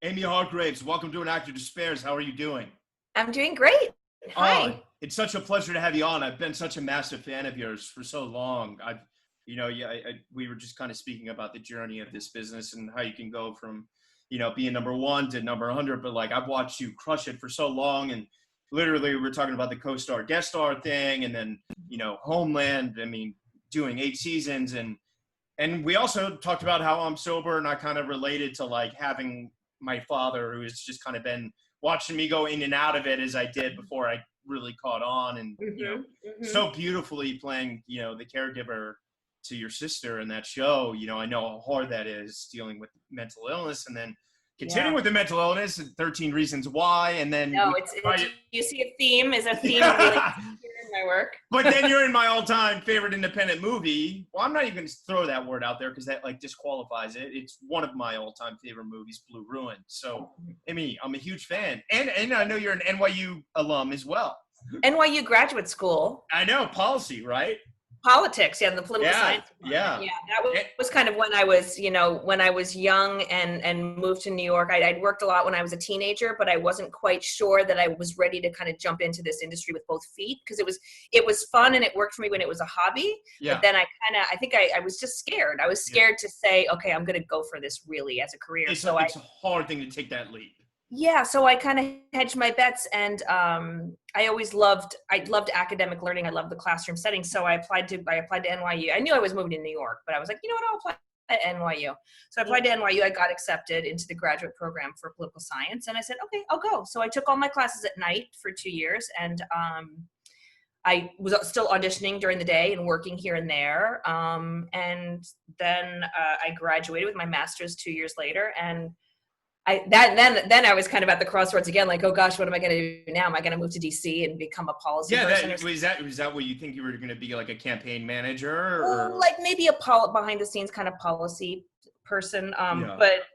Amy Hargreaves, welcome to An Actor Despairs. How are you doing? I'm doing great. Oh, Hi. it's such a pleasure to have you on. I've been such a massive fan of yours for so long. We were just kind of speaking about the journey of this business and how you can go from, being number one to number 100. But like, I've watched you crush it for so long. And literally, we were talking about the co-star guest star thing, and then, Homeland. I mean, doing 8 seasons, and we also talked about how I'm sober, and I kind of related to like having my father, who has just kind of been watching me go in and out of it as I did before I really caught on, and so beautifully playing, the caregiver to your sister in that show. I know how hard that is, dealing with mental illness, and then continuing Yeah. with the mental illness and 13 Reasons Why, and then No, you see a theme is a theme really here in my work. But then you're in my all-time favorite independent movie. Well, I'm not even going to throw that word out there because that like disqualifies it. It's one of my all-time favorite movies, Blue Ruin. So, I'm a huge fan, and I know you're an NYU alum as well. NYU graduate school. I know, policy, right? Politics, yeah, the political science department. Yeah, that was kind of when I was, when I was young and moved to New York. I'd worked a lot when I was a teenager, but I wasn't quite sure that I was ready to kind of jump into this industry with both feet, because it was fun and it worked for me when it was a hobby. Yeah. But then I think I was just scared. I was scared to say, okay, I'm going to go for this really as a career. It's a hard thing to take that leap. Yeah, so I kind of hedged my bets, and I loved academic learning. I loved the classroom setting, so I applied to NYU. I knew I was moving to New York, but I was like, you know what, I'll apply at NYU. So I applied to NYU. I got accepted into the graduate program for political science, and I said, okay, I'll go. So I took all my classes at night for 2 years, and I was still auditioning during the day and working here and there. And then I graduated with my master's 2 years later, and then I was kind of at the crossroads again, like, oh gosh, what am I going to do now? Am I going to move to DC and become a policy person? Was that what you think you were going to be, like a campaign manager? Or? Like maybe a behind the scenes kind of policy person. But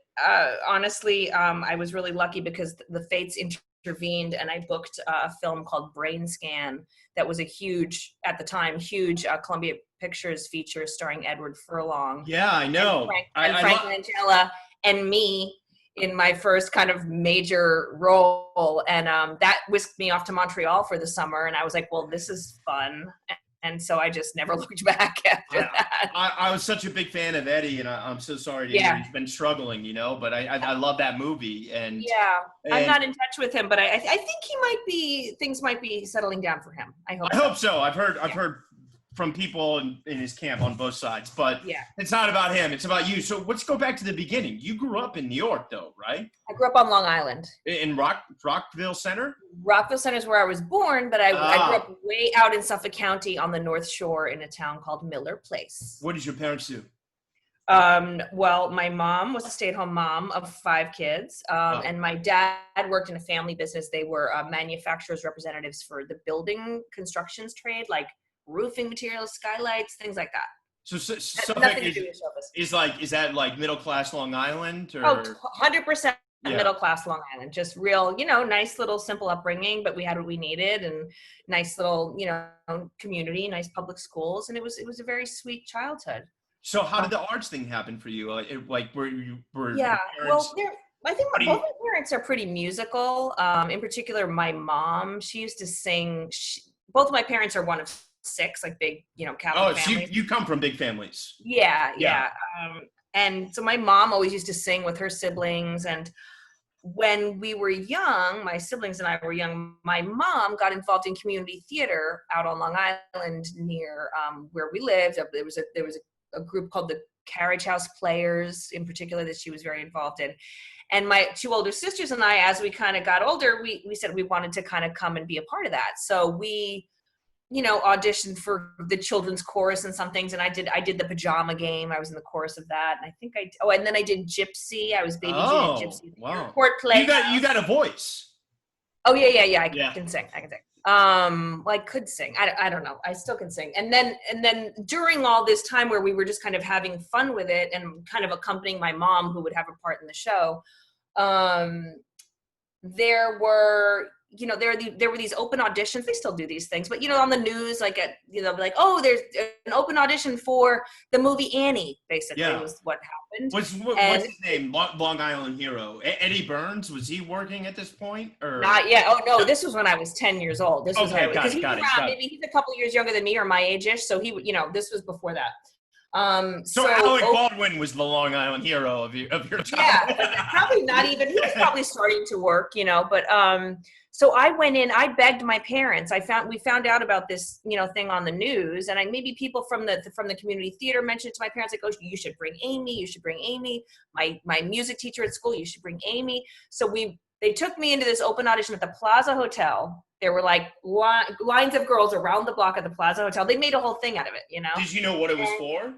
honestly, I was really lucky because the fates intervened, and I booked a film called Brain Scan that was at the time, huge Columbia Pictures feature starring Edward Furlong. Yeah, I know. Frank Langella and me in my first kind of major role. And that whisked me off to Montreal for the summer. And I was like, well, this is fun. And so I just never looked back after that. I was such a big fan of Eddie, and I'm so sorry to hear he's been struggling, but I love that movie. And I'm not in touch with him, but I think things might be settling down for him. I hope so. I've heard from people in his camp on both sides, but it's not about him. It's about you. So let's go back to the beginning. You grew up in New York, though, right? I grew up on Long Island. In Rockville Center? Rockville Center is where I was born, but I grew up way out in Suffolk County on the North Shore in a town called Miller Place. What did your parents do? Well, my mom was a stay-at-home mom of 5 kids, and my dad worked in a family business. They were manufacturers representatives for the building constructions trade, like roofing materials, skylights, things like that. So nothing to do with showbiz. Is that like middle class Long Island? Or? 100% middle class Long Island. Just real, nice little simple upbringing, but we had what we needed, and nice little, community, nice public schools, and it was a very sweet childhood. So how did the arts thing happen for you? Were yeah, well, I think both my parents are pretty musical. In particular, my mom, she used to sing. Both of my parents are one of 6, like big, Catholic families. So you come from big families. Yeah. And so my mom always used to sing with her siblings. And when we were young, my siblings and I were young, my mom got involved in community theater out on Long Island near where we lived. There was a group called the Carriage House Players in particular that she was very involved in. And my 2 older sisters and I, as we kind of got older, we said we wanted to kind of come and be a part of that. So we, auditioned for the children's chorus and some things. And I did the pajama game. I was in the chorus of that. And I think and then I did Gypsy. I was baby Jane Gypsy. Wow. Court play. You got a voice. Oh yeah. I can sing. I could sing. I don't know. I still can sing. And then during all this time where we were just kind of having fun with it and kind of accompanying my mom, who would have a part in the show, there were, there were these open auditions. They still do these things, but on the news, like like, oh, there's an open audition for the movie Annie. Basically, was what happened. What's his name? Long Island hero. Eddie Burns, was he working at this point or not yet? Oh no, this was when I was 10 years old. This was because he was around. Maybe he's a couple years younger than me or my age-ish. So he, this was before that. So Alec Baldwin was the Long Island hero of your childhood. Yeah, probably not even. He was probably starting to work, but so I went in. I begged my parents. We found out about this, thing on the news, and maybe people from the community theater mentioned it to my parents. Like, oh, you should bring Amy. You should bring Amy. My music teacher at school. You should bring Amy. So they took me into this open audition at the Plaza Hotel. There were like lines of girls around the block at the Plaza Hotel. They made a whole thing out of it, Did you know what it was for?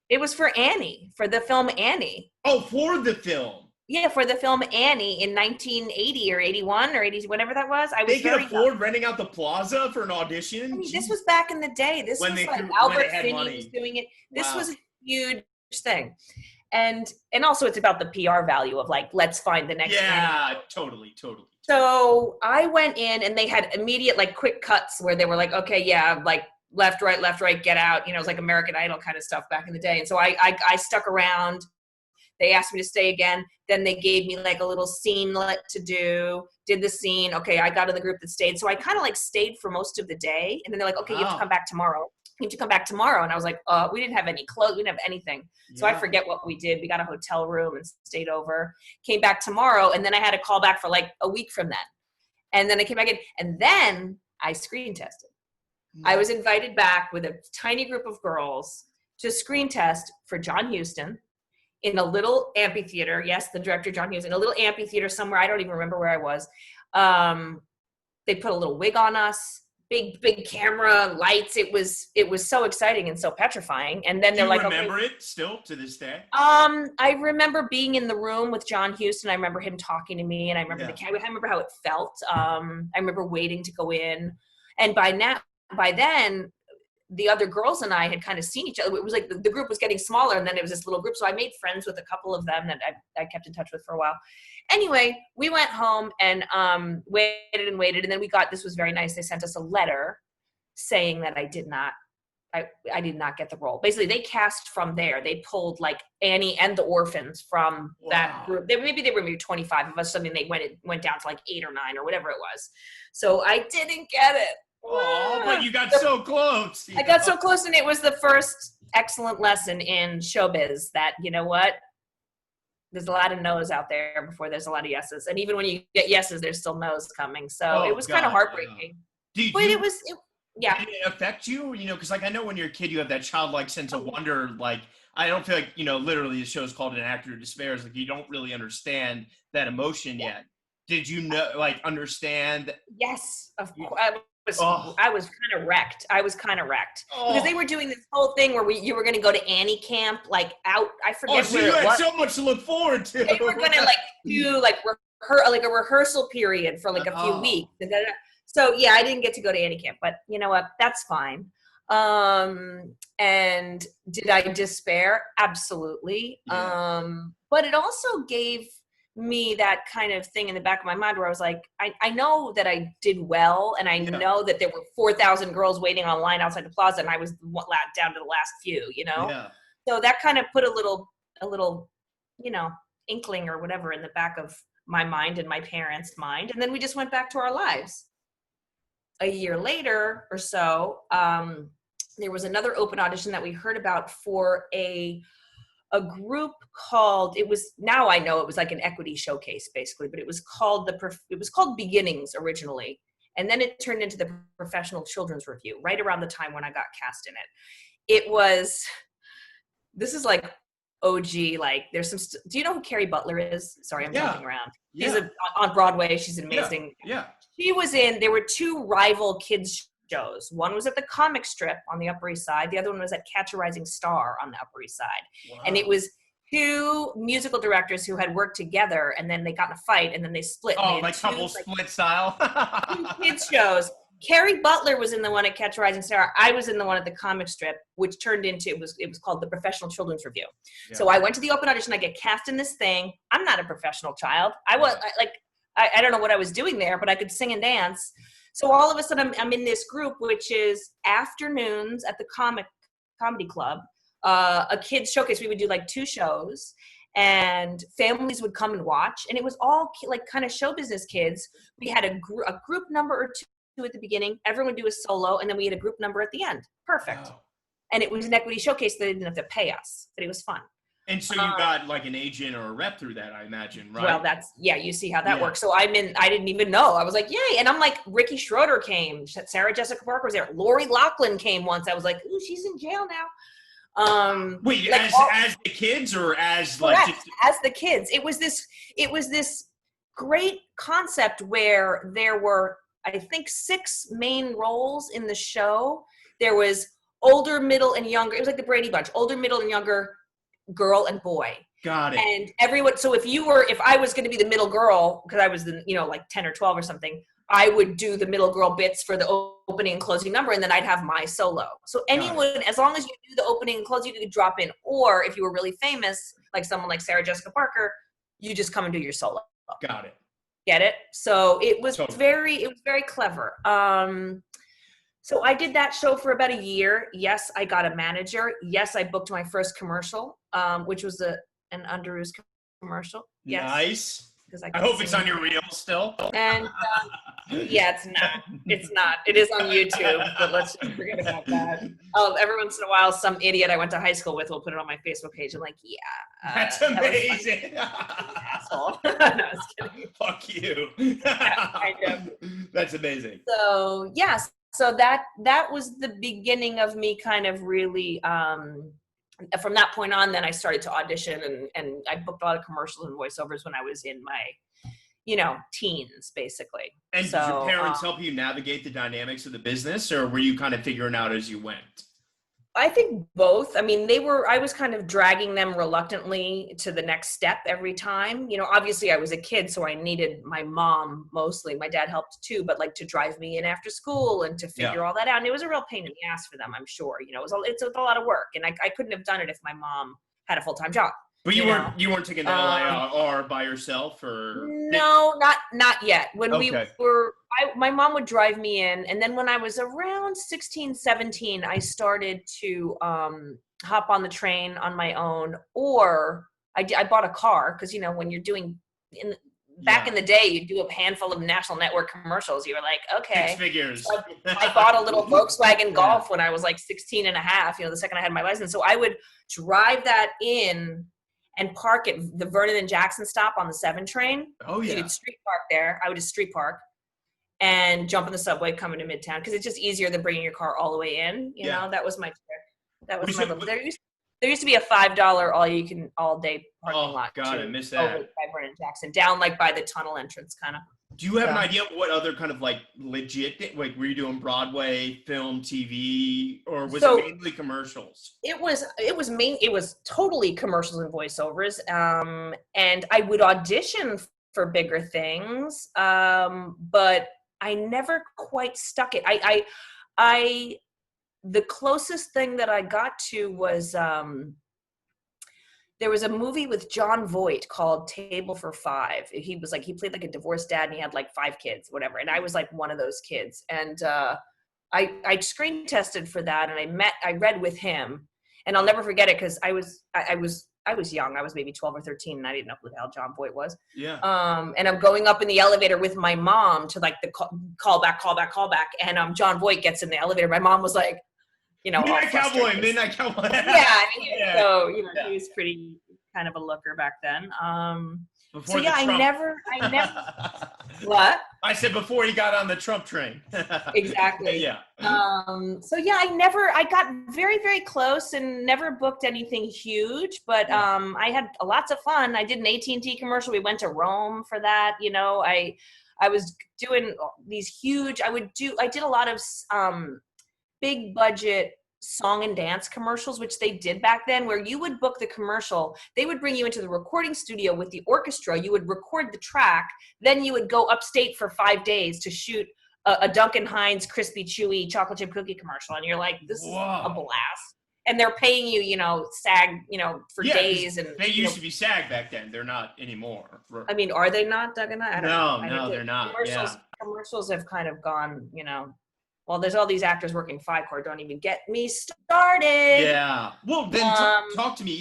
It was for Annie, for the film Annie. Oh, for the film. Yeah, for the film Annie in 1980 or 81 or 80, whatever that was. They could afford renting out the Plaza for an audition? I mean, this was back in the day. This was like Albert Finney was doing it. This was a huge thing. And also it's about the PR value of like, let's find the next Annie. Totally. So I went in and they had immediate like quick cuts where they were like, okay, yeah, like left, right, get out. It was like American Idol kind of stuff back in the day. And so I stuck around. They asked me to stay again. Then they gave me like a little scene to do, did the scene. Okay, I got in the group that stayed. So I kind of like stayed for most of the day. And then they're like, okay, you have to come back tomorrow. And I was like, we didn't have any clothes. We didn't have anything. So I forget what we did. We got a hotel room and stayed over, came back tomorrow. And then I had to call back for like a week from then. And then I came back in and then I screen tested. I was invited back with a tiny group of girls to screen test for John Huston in a little amphitheater. Yes, the director, John Huston, in a little amphitheater somewhere. I don't even remember where I was. They put a little wig on us, big camera, lights. It was so exciting and so petrifying. And then they're like, remember it still to this day? I remember being in the room with John Huston. I remember him talking to me, and I remember I remember how it felt. I remember waiting to go in. And by then, the other girls and I had kind of seen each other. It was like the group was getting smaller, and then it was this little group. So I made friends with a couple of them that I kept in touch with for a while. Anyway, we went home and waited. And then this was very nice. They sent us a letter saying that I did not get the role. Basically, they cast from there. They pulled like Annie and the orphans from that group. Maybe they were maybe 25 of us. Something they went down to like 8 or 9 or whatever it was. So I didn't get it. Oh, but you got so close. I got so close, and it was the first excellent lesson in showbiz that, you know what? There's a lot of no's out there before there's a lot of yeses. And even when you get yeses, there's still no's coming. So it was kind of heartbreaking. Yeah. But it was. Did it affect you? Because like I know when you're a kid, you have that childlike sense of wonder. Like I don't feel like literally the show's called An Actor Who Despairs. Like you don't really understand that emotion yet. Did you understand? Yes, of course. I was kind of wrecked. Because they were doing this whole thing where you were going to go to Annie camp, like out. I forget where it was. You had so much to look forward to. They were going to do a rehearsal period for like a few weeks. So yeah, I didn't get to go to Annie camp, but you know what? That's fine. And did I despair? Absolutely. Yeah. But it also gave me that kind of thing in the back of my mind where I was like, I know that I did well, and I know that there were 4,000 girls waiting online outside the plaza, and I was down to the last few, Yeah. So that kind of put a little inkling or whatever in the back of my mind and my parents' mind, and then we just went back to our lives. A year later or so, there was another open audition that we heard about for a group called, now I know it was like an equity showcase basically, but it was called Beginnings originally. And then it turned into the Professional Children's Review right around the time when I got cast in it. This is like OG, like there's some, do you know who Carrie Butler is? Sorry, I'm jumping around. She's on Broadway. She's amazing. Yeah. She was there were two rival kids shows. One was at the Comic Strip on the Upper East Side. The other one was at Catch a Rising Star on the Upper East Side. Wow. And it was two musical directors who had worked together, and then they got in a fight, and then they split. Oh, like couple split style? Kids shows. Carrie Butler was in the one at Catch a Rising Star. I was in the one at the Comic Strip, which turned into, it was called the Professional Children's Review. Yeah. So I went to the open audition. I get cast in this thing. I'm not a professional child. I don't know what I was doing there, but I could sing and dance. So all of a sudden I'm in this group, which is afternoons at the comedy club, a kids showcase. We would do like 2 shows and families would come and watch. And it was all like kind of show business kids. We had a group number or 2 at the beginning. Everyone would do a solo. And then we had a group number at the end. Perfect. Wow. And it was an equity showcase that they didn't have to pay us, but it was fun. And so you got like an agent or a rep through that, I imagine, right? Well, you see how that works. So I didn't even know. I was like, yay. And I'm like, Ricky Schroeder came. Sarah Jessica Parker was there. Lori Loughlin came once. I was like, ooh, she's in jail now. Wait, like as the kids or as like as the kids? It was this great concept where there were, I think, 6 main roles in the show. There was older, middle, and younger. It was like the Brady Bunch, older, middle, and younger, girl and boy. Got it. And everyone, so if I was going to be the middle girl, because I was like 10 or 12 or something, I would do the middle girl bits for the opening and closing number, and then I'd have my solo. So anyone, as long as you do the opening and close, you could drop in. Or if you were really famous, like someone like Sarah Jessica Parker, you just come and do your solo. Got it. Get it? So it was very clever. So I did that show for about a year. Yes, I got a manager. Yes, I booked my first commercial, which was an Underoos commercial. Yes. Nice. I hope it's on your reel still. And yeah, it's not. It's not. It is on YouTube, but let's just forget about that. Every once in a while, some idiot I went to high school with will put it on my Facebook page. I'm like, yeah. That's amazing. Asshole. No, I was kidding. Fuck you. Yeah, kind of. That's amazing. So yes. So that was the beginning of me kind of really, from that point on, then I started to audition and I booked a lot of commercials and voiceovers when I was in my, teens, basically. And did your parents help you navigate the dynamics of the business, or were you kind of figuring out as you went? I think both. I mean, I was kind of dragging them reluctantly to the next step every time. Obviously I was a kid, so I needed my mom mostly. My dad helped too, but like to drive me in after school and to figure all that out. And it was a real pain in the ass for them, I'm sure. It's a lot of work, and I couldn't have done it if my mom had a full-time job. But you weren't taking the LIR by yourself, or no, not yet. When we were, my mom would drive me in, and then when I was around 16, 17, I started to hop on the train on my own, or I bought a car because when you're doing back in the day, you do a handful of national network commercials. You were like, okay, 6 figures. So I bought a little Volkswagen Golf when I was like 16 and a half. The second I had my license, so I would drive that in and park at the Vernon and Jackson stop on the 7 train. Oh, yeah. You could street park there. I would just street park and jump in the subway coming to Midtown because it's just easier than bringing your car all the way in. You know, that was my trick. That was my little. There used to be a $5 all-day parking lot. God, I missed that. Over by Vernon and Jackson, down like by the tunnel entrance, kind of. Do you have an idea of what other kind of like legit, like were you doing Broadway, film, TV, or was it mainly commercials? It was totally commercials and voiceovers. And I would audition for bigger things. But I never quite stuck it. The closest thing that I got to was, there was a movie with John Voight called Table for Five. He played like a divorced dad and he had like 5 kids, whatever. And I was like one of those kids. And I screen tested for that and I read with him, and I'll never forget it because I was young. I was maybe 12 or 13 and I didn't know who the hell John Voight was. Yeah. And I'm going up in the elevator with my mom to like the call back. And John Voight gets in the elevator. My mom was like, Midnight Cowboy. Yeah. So, he was pretty kind of a looker back then. I never, what? I said before he got on the Trump train. Exactly. Yeah. I got very, very close and never booked anything huge, but I had lots of fun. I did an AT&T commercial. We went to Rome for that. I was doing these huge, I did a lot of big budget song and dance commercials, which they did back then, where you would book the commercial. They would bring you into the recording studio with the orchestra. You would record the track. Then you would go upstate for 5 days to shoot a Duncan Hines crispy, chewy chocolate chip cookie commercial. And you're like, this is a blast. and they're paying you, SAG, for days. And they used to be SAG back then. They're not anymore. I mean, are they not, Doug and I don't know. No, they're not. Commercials have kind of gone, well, there's all these actors working FICOR. Don't even get me started. Yeah. Well, then talk to me.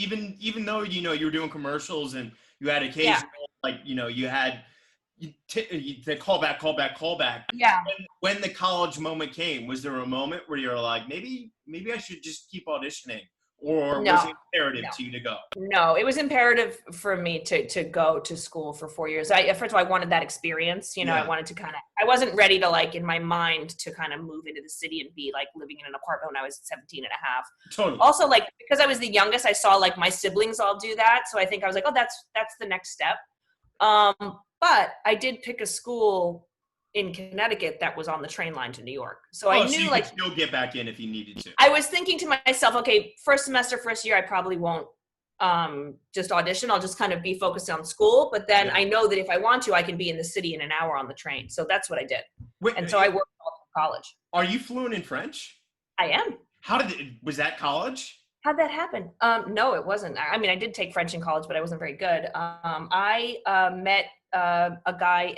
Even though you were doing commercials and you had occasional, you had the callback. Yeah. When the college moment came, was there a moment where you're like, maybe I should just keep auditioning, or was it imperative to you to go? No, it was imperative for me to go to school for 4 years. First of all, I wanted that experience. I wanted to I wasn't ready to in my mind to kind of move into the city and be living in an apartment when I was 17 and a half. Totally. Also, because I was the youngest, I saw my siblings all do that. So I think I was like, oh, that's the next step. But I did pick a school in Connecticut that was on the train line to New York. So I knew so you could still get back in if you needed to. I was thinking to myself, okay, first year, I probably won't just audition. I'll just kind of be focused on school. But then I know that if I want to, I can be in the city in an hour on the train. So that's what I did. So I worked all through college. Are you fluent in French? I am. Was that college? How'd that happen? No, it wasn't. I mean, I did take French in college, but I wasn't very good. I met a guy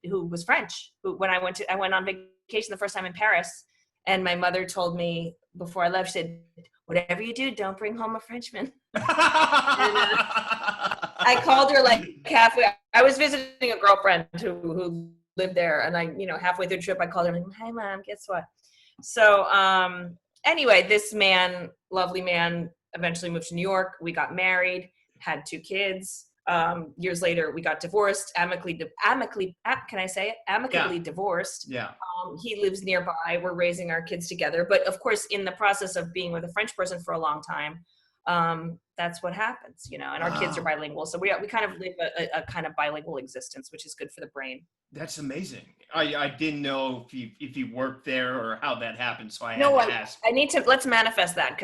who was French. When I went on vacation the first time in Paris, and my mother told me before I left, she said, "Whatever you do, don't bring home a Frenchman." And, I called her halfway. I was visiting a girlfriend who lived there, and halfway through the trip, I called her. I'm like, "Hi, Mom. Guess what?" So anyway, this man, lovely man, eventually moved to New York. We got married, had 2 kids. Years later, we got divorced, amicably divorced. Yeah. He lives nearby. We're raising our kids together. But of course, in the process of being with a French person for a long time, that's what happens, and our kids are bilingual. So we kind of live a kind of bilingual existence, which is good for the brain. That's amazing. I didn't know if you worked there or how that happened, so I had to ask. Let's manifest that.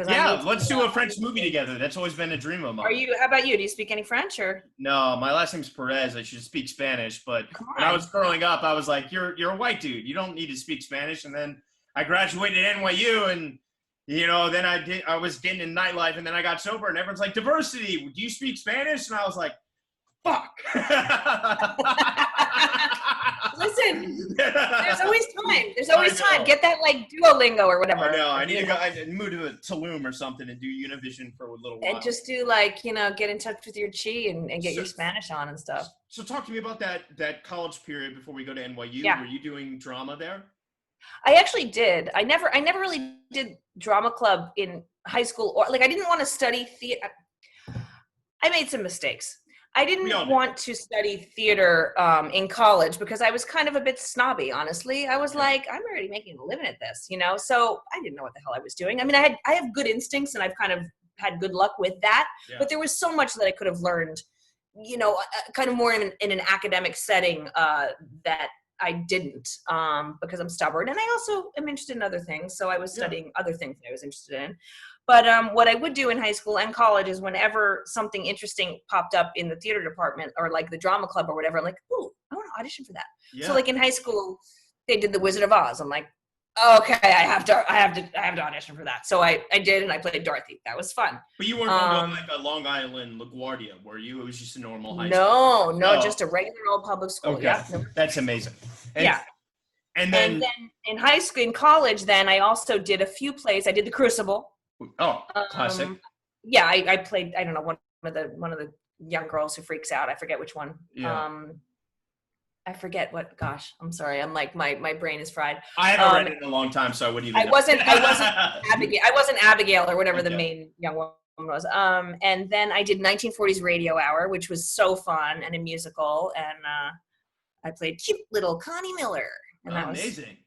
Let's do a French movie together. That's always been a dream of mine. How about you? Do you speak any French or? No, my last name's Perez. I should speak Spanish, but when I was growing up, I was like, you're a white dude. You don't need to speak Spanish. And then I graduated at NYU, and then I was getting in nightlife, and then I got sober, and everyone's like, diversity. Do you speak Spanish? And I was like, fuck. Listen, there's always time. Get that Duolingo or whatever. I know. I need to go. I move to Tulum or something and do Univision for a little while. And just do get in touch with your chi and get your Spanish on and stuff. So talk to me about that college period before we go to NYU. Yeah. Were you doing drama there? I actually did. I never really did drama club in high school, or I didn't want to study theater. I made some mistakes. I didn't want to study theater in college because I was kind of a bit snobby, honestly. I was like, I'm already making a living at this, so I didn't know what the hell I was doing. I mean, I have good instincts, and I've kind of had good luck with that, but there was so much that I could have learned, kind of more in an academic setting that I didn't because I'm stubborn, and I also am interested in other things. So I was studying other things that I was interested in. But what I would do in high school and college is whenever something interesting popped up in the theater department or the drama club or whatever, I'm like, ooh, I want to audition for that. Yeah. So in high school, they did The Wizard of Oz. I'm like, okay, I have to audition for that. So I did, and I played Dorothy. That was fun. But you weren't going to a Long Island LaGuardia, were you? It was just a normal high school. No, just a regular old public school. Okay. Yeah, that's amazing. And then in high school, in college, then I also did a few plays. I did The Crucible. Oh, classic. Yeah, I played. I don't know, one of the young girls who freaks out. I forget which one. Yeah. I forget what. Gosh, I'm sorry. I'm my brain is fried. I haven't read it in a long time, so I wouldn't even. I wasn't Abigail. I wasn't Abigail or whatever the main young woman was. And then I did 1940s Radio Hour, which was so fun, and a musical, and I played cute little Connie Miller. And that was amazing.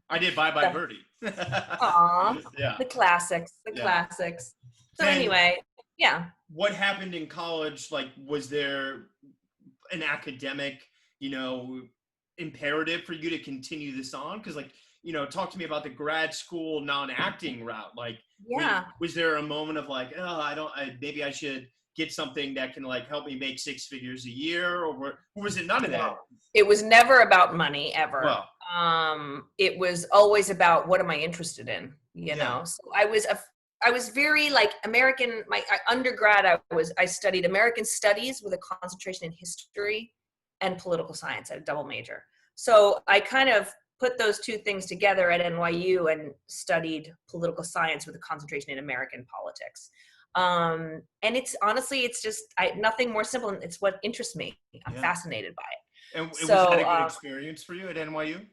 I did Bye Bye Birdie. Aw, yeah. The classics. So anyway, yeah. What happened in college? Was there an academic, imperative for you to continue this on? Because talk to me about the grad school non-acting route. Was there a moment of maybe I should get something that can help me make 6 figures a year, or was it none of that? It was never about money ever. Well, it was always about what am I interested in, So I was very like American. My undergrad, I studied American studies with a concentration in history and political science. I had a double major. So I kind of put those two things together at NYU and studied political science with a concentration in American politics. And it's honestly, it's just nothing more simple. It's what interests me. I'm fascinated by it. And So, was that a good experience for you at NYU?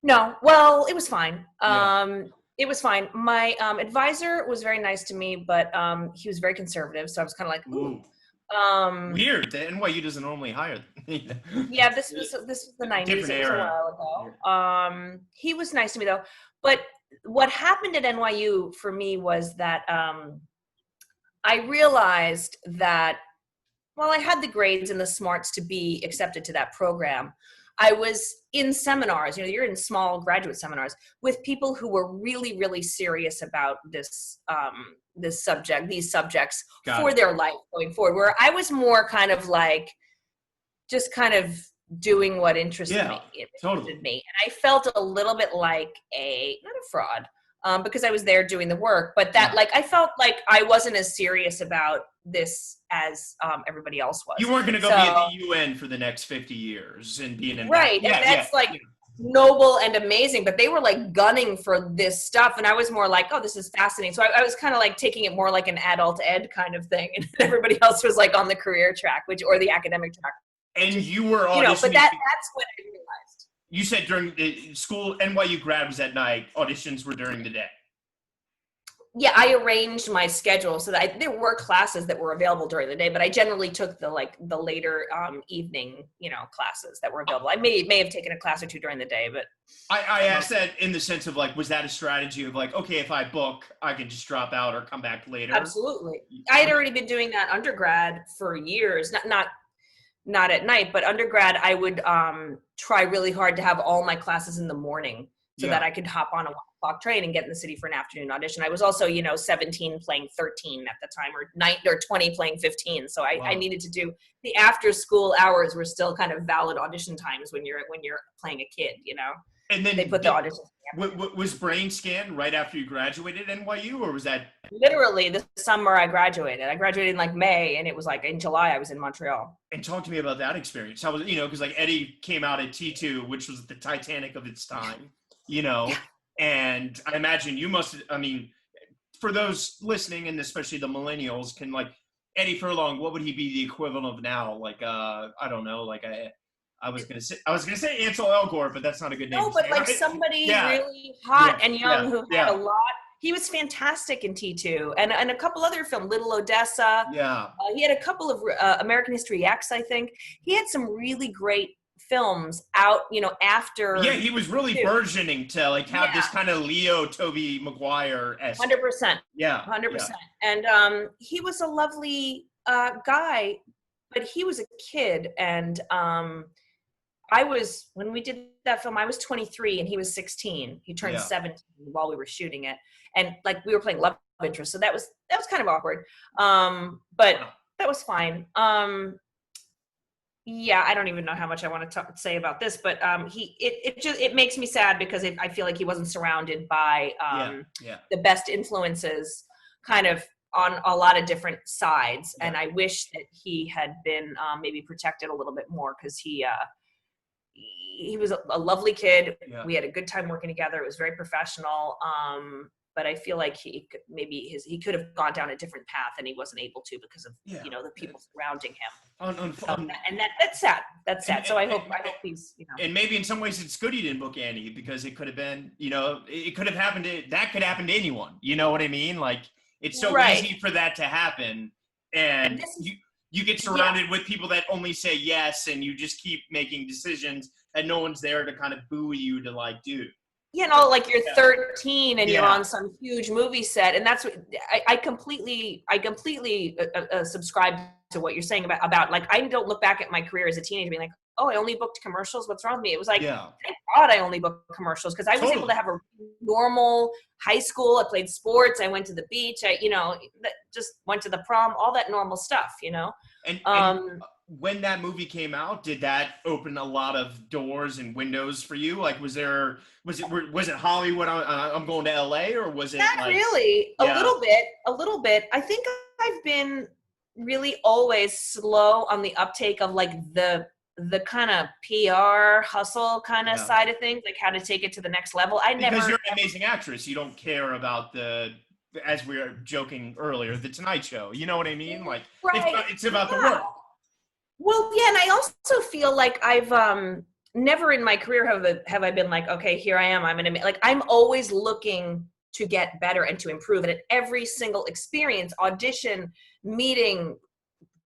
No, well, it was fine. Yeah. It was fine. My advisor was very nice to me, but he was very conservative. So I was kind of like, ooh. Weird. The NYU doesn't normally hire them. Yeah, this was the 90s. Different It was era. a while ago. He was nice to me though. But what happened at NYU for me was that I realized that while I had the grades and the smarts to be accepted to that program, I was in seminars, you're in small graduate seminars with people who were really, really serious about this these subjects for their life going forward, where I was more kind of like just kind of doing what interested me. And I felt a little bit like not a fraud, because I was there doing the work, but that like I felt like I wasn't as serious about this as everybody else was. You weren't going to go be at the UN for the next 50 years and be an right. And that's noble and amazing, but they were like gunning for this stuff, and I was more like, oh, this is fascinating. So I was kind of like taking it more like an adult ed kind of thing, and everybody else was like on the career track, or the academic track. And you were auditioning. But that's when I realized. You said during the school, NYU grad was at night, auditions were during the day. Yeah, I arranged my schedule so that there were classes that were available during the day, but I generally took the later evening, classes that were available. I may have taken a class or two during the day, but I asked that in the sense of like, was that a strategy of like, okay, if I book, I can just drop out or come back later? Absolutely. I had already been doing that undergrad for years, not at night, but undergrad, I would try really hard to have all my classes in the morning so that I could hop on a 1 o'clock train and get in the city for an afternoon audition. I was also, 17 playing 13 at the time, or 20 playing 15. So I needed to do the after school hours were still kind of valid audition times when you're playing a kid, And then they put the audition. Was Brain Scan right after you graduated at NYU, or was that? Literally the summer I graduated. I graduated in like May, and it was like in July I was in Montreal. And talk to me about that experience. How was it, because like Eddie came out at T2, which was the Titanic of its time, and I imagine you must, for those listening, and especially the millennials, can like Eddie Furlong, what would he be the equivalent of now? Like, I don't know, like I was gonna say Ansel Elgort, but that's not a good name. No, but like somebody really hot and young who had a lot. He was fantastic in T2 and a couple other films, Little Odessa. Yeah. He had a couple of American History X, I think. He had some really great films out, after. Yeah, he was really burgeoning to like have this kind of Leo Tobey Maguire-esque. 100%. Yeah. 100%. And he was a lovely but he was a kid, and when we did that film, I was 23 and he was 16. He turned 17 while we were shooting it. And like we were playing love interest. So that was kind of awkward. But that was fine. Yeah, I don't even know how much I want to say about this, but it makes me sad because I feel like he wasn't surrounded by the best influences kind of on a lot of different sides. And I wish that he had been maybe protected a little bit more, because he was a lovely kid. Yeah. We had a good time working together. It was very professional. But I feel like he could have gone down a different path, and he wasn't able to because of the people surrounding him. And that's sad. That's sad. So I hope he's And maybe in some ways it's good he didn't book Annie, because it could have been it could have happened that could happen to anyone. You know what I mean? Like it's so easy for that to happen, and you get surrounded with people that only say yes, and you just keep making decisions, and no one's there to kind of buoy you to like do. Like you're 13 and you're on some huge movie set, and that's what I completely subscribe to what you're saying about like I don't look back at my career as a teenager being like, oh, I only booked commercials. What's wrong with me? It was like, thank God I only booked commercials, because I was able to have a normal high school. I played sports. I went to the beach. I just went to the prom. All that normal stuff. And when that movie came out, did that open a lot of doors and windows for you? Like, was it Hollywood? I'm going to LA, or was it Not like, really. yeah, A little bit. I think I've been really always slow on the uptake of like the kind of PR hustle kind of yeah? side of things, like how to take it to the next level. I Because never you're an amazing actress, you don't care about as we were joking earlier, the Tonight Show. You know what I mean? Like, right. it's about the Yeah. work. Well, yeah, and I also feel like I've never in my career have I been like, okay, here I am. Like I'm always looking to get better and to improve. And at every single experience, audition, meeting,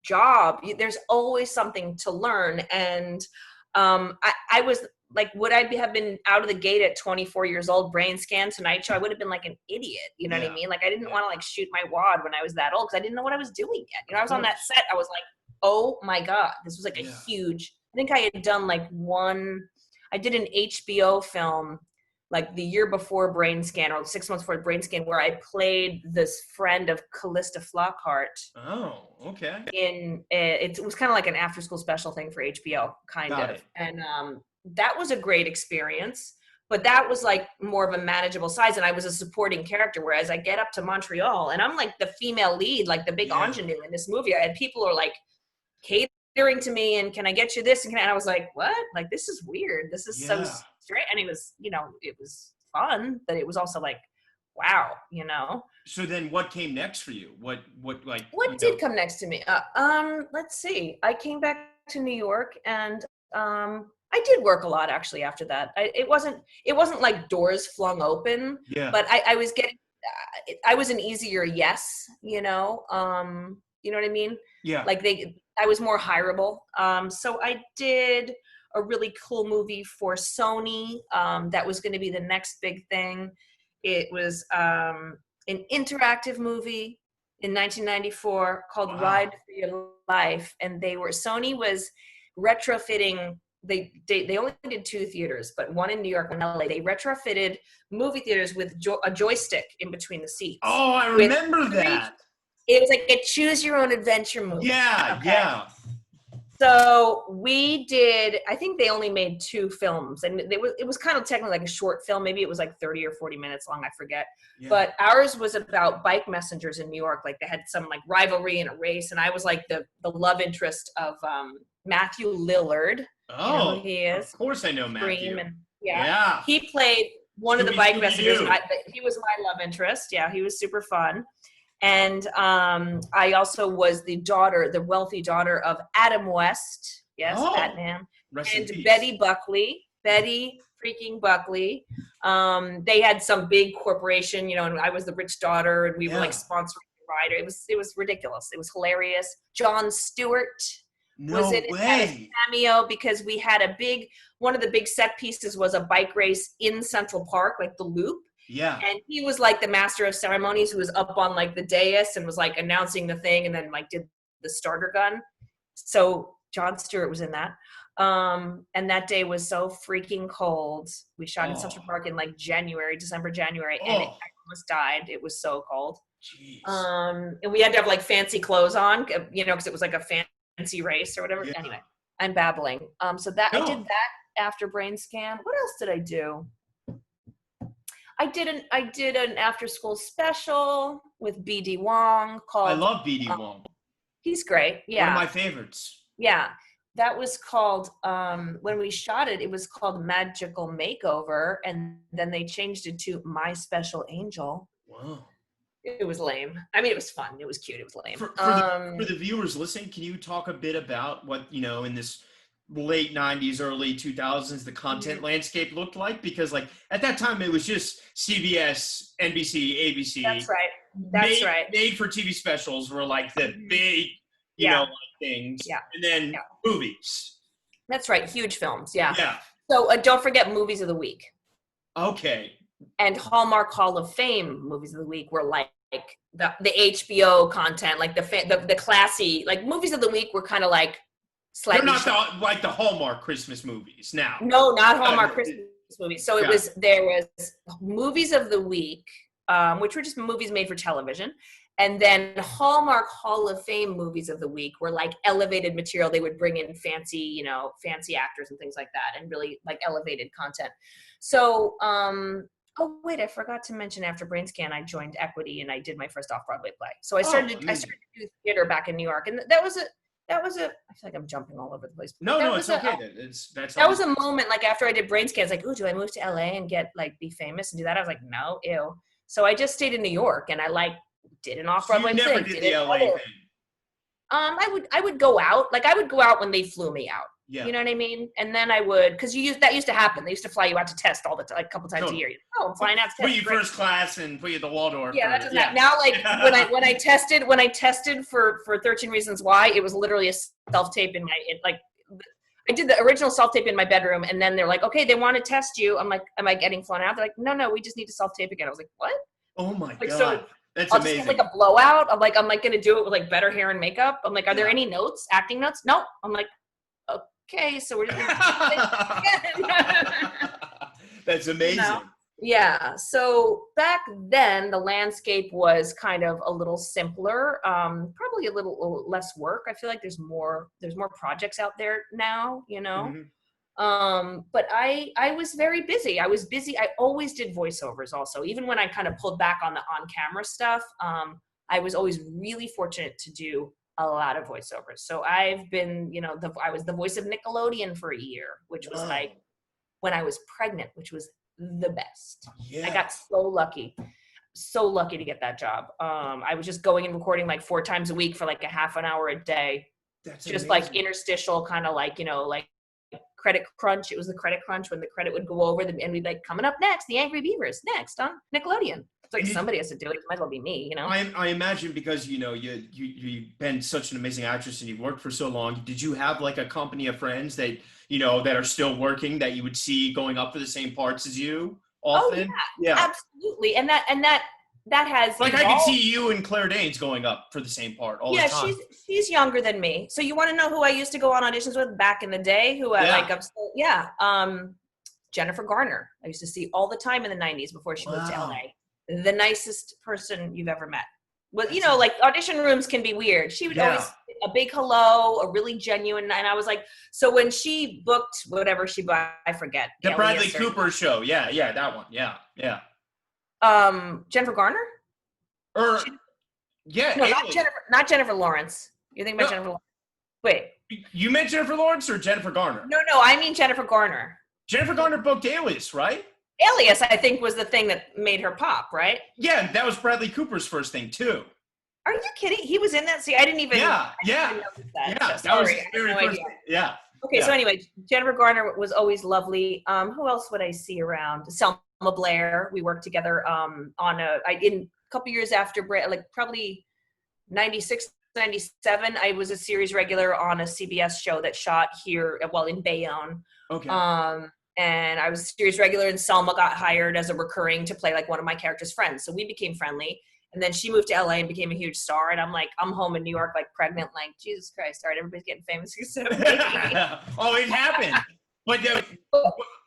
job, there's always something to learn. And I was like, would I have been out of the gate at 24 years old, brain scan, Tonight Show? I would have been like an idiot. You know what I Yeah, mean? Like I didn't yeah, want to like shoot my wad when I was that old because I didn't know what I was doing yet. You know, of I was on that course. set. I was like, oh my God, this was like a Yeah. huge, I think I had done like I did an HBO film like the year before Brain Scan or 6 months before Brain Scan where I played this friend of Callista Flockhart Oh, okay. it was kind of like an after school special thing for HBO kind Got of. it. And that was a great experience, but that was like more of a manageable size and I was a supporting character. Whereas I get up to Montreal and I'm like the female lead, like the big Yeah. ingenue in this movie. I had people who are like catering to me and can I get you this? And I was like, what? Like, this is weird. This is so Yeah. strange. And it was, it was fun, but it was also like, wow, So then what came next for you? Like, What did come next to me? Let's see. I came back to New York, and I did work a lot actually after that. It wasn't like doors flung open, yeah. but I was getting. I was an easier yes. You know what I mean? Yeah. Like I was more hireable. So I did a really cool movie for Sony. That was going to be the next big thing. It was an interactive movie in 1994 called Wow. Ride for Your Life, and Sony was retrofitting. They only did 2 theaters, but one in New York, one in LA. They retrofitted movie theaters with a joystick in between the seats. Oh, I remember that. It was like a choose your own adventure movie. Yeah, Okay. yeah. So we did, I think they only made 2 films and it was kind of technically like a short film. Maybe it was like 30 or 40 minutes long. I forget. Yeah. But ours was about bike messengers in New York. Like they had some like rivalry in a race. And I was like the love interest of Matthew Lillard. Oh, you know who he is? of course I know Matthew. And, yeah. He played one of the bike messengers. He was my love interest. Yeah, he was super fun. And I also was the wealthy daughter of Adam West. Yes, Batman. And Betty Buckley. Betty freaking Buckley. They had some big corporation, and I was the rich daughter, and we were like sponsoring the rider. It was ridiculous. It was hilarious. Jon Stewart was in it, had a cameo because we had one of the big set pieces was a bike race in Central Park, like the Loop. Yeah. And he was like the master of ceremonies who was up on like the dais and was like announcing the thing and then like did the starter gun. So Jon Stewart was in that. And that day was so freaking cold. We shot in Central Park in like December, January, and I almost died. It was so cold. Jeez. And we had to have like fancy clothes on, because it was like a fancy race or whatever. Yeah. Anyway, I'm babbling. So I did that after Brain Scan. What else did I do? I did an after school special with B.D. Wong called. I love B.D. Wong. He's great. Yeah. One of my favorites. Yeah. That was called, when we shot it, it was called Magical Makeover. And then they changed it to My Special Angel. Wow. It was lame. I mean, it was fun. It was cute. It was lame. For the viewers listening, can you talk a bit about what, in this late 90s, early 2000s, the content landscape looked like? Because like at that time, it was just CBS, NBC, ABC. That's right. That's right. Made for TV specials were like the big, things. Yeah. And then movies. That's right. Huge films. Yeah. Yeah. So don't forget movies of the week. Okay. And Hallmark Hall of Fame movies of the week were like the HBO content, like the classy, like movies of the week were kind of like slightly. They're not like the Hallmark Christmas movies now. No, not Hallmark Christmas movies. So there was movies of the week, which were just movies made for television. And then Hallmark Hall of Fame movies of the week were like elevated material. They would bring in fancy, fancy actors and things like that, and really like elevated content. So, oh wait, I forgot to mention after Brain Scan, I joined Equity and I did my first off-Broadway play. So I started to do theater back in New York, and that was I feel like I'm jumping all over the place. No, it's okay. That was a moment like after I did Brain Scan, I was like, oh, do I move to LA and get like be famous and do that? I was like, no, ew. So I just stayed in New York and I like did an off-Broadway thing. You never did the LA thing. I would go out. Like I would go out when they flew me out. Yeah. You know what I mean? And then I would, because that used to happen. They used to fly you out to test all the time, like a couple times a year. I'm flying out to test. Put you first class and put you at the Waldorf. Yeah, that doesn't happen. Now, like when I tested for 13 Reasons Why, it was literally a self-tape in I did the original self-tape in my bedroom, and then they're like, okay, they want to test you. I'm like, am I getting flown out? They're like, no, we just need to self-tape again. I was like, what? Oh my God. So that's I'll amazing. just get like a blowout. I'm like gonna do it with like better hair and makeup. I'm like, are there any notes, acting notes? No. I'm like, okay, so we're just That's amazing. Yeah. So back then the landscape was kind of a little simpler, probably a little less work. I feel like there's more projects out there now, Mm-hmm. But I was very busy. I always did voiceovers also. Even when I kind of pulled back on the on-camera stuff, I was always really fortunate to do a lot of voiceovers. So I've been, I was the voice of Nickelodeon for a year, which was like when I was pregnant, which was the best. Yeah. I got so lucky to get that job. I was just going and recording like 4 times a week for like a half an hour a day. That's just amazing. Like interstitial kind of like, like credit crunch. It was the credit crunch when the credit would go over and we'd like, coming up next, the Angry Beavers next on Nickelodeon. It's like somebody has to do it. It might as well be me, I imagine because, you've been such an amazing actress and you've worked for so long. Did you have like a company of friends that, that are still working that you would see going up for the same parts as you often? Oh, yeah. Absolutely. And that has like evolved. I could see you and Claire Danes going up for the same part all the time. Yeah, she's younger than me. So you want to know who I used to go on auditions with back in the day? Jennifer Garner. I used to see all the time in the 90s before she moved to LA. The nicest person you've ever met. Well, like audition rooms can be weird. She would always a big hello, a really genuine, and I was like, so when she booked whatever she booked, I forget. The Bradley Cooper show. Yeah, that one. Yeah. Jennifer Garner? No, not Jennifer Lawrence. You think about Jennifer Lawrence? Wait. You meant Jennifer Lawrence or Jennifer Garner? No, I mean Jennifer Garner. Jennifer Garner booked Alias, right? Alias, I think, was the thing that made her pop, right? Yeah, that was Bradley Cooper's first thing, too. Are you kidding? He was in that? See, I didn't even notice that. Yeah, so that was his very first thing. Yeah. Okay, so anyway, Jennifer Garner was always lovely. Who else would I see around? Selma Blair. We worked together in a couple years after, like probably 96, 97, I was a series regular on a CBS show that shot here, in Bayonne. Okay. And I was a series regular, and Selma got hired as a recurring to play like one of my character's friends. So we became friendly. And then she moved to LA and became a huge star. And I'm like, I'm home in New York, like pregnant, like, Jesus Christ, all right, everybody's getting famous except me. Oh, it happened. But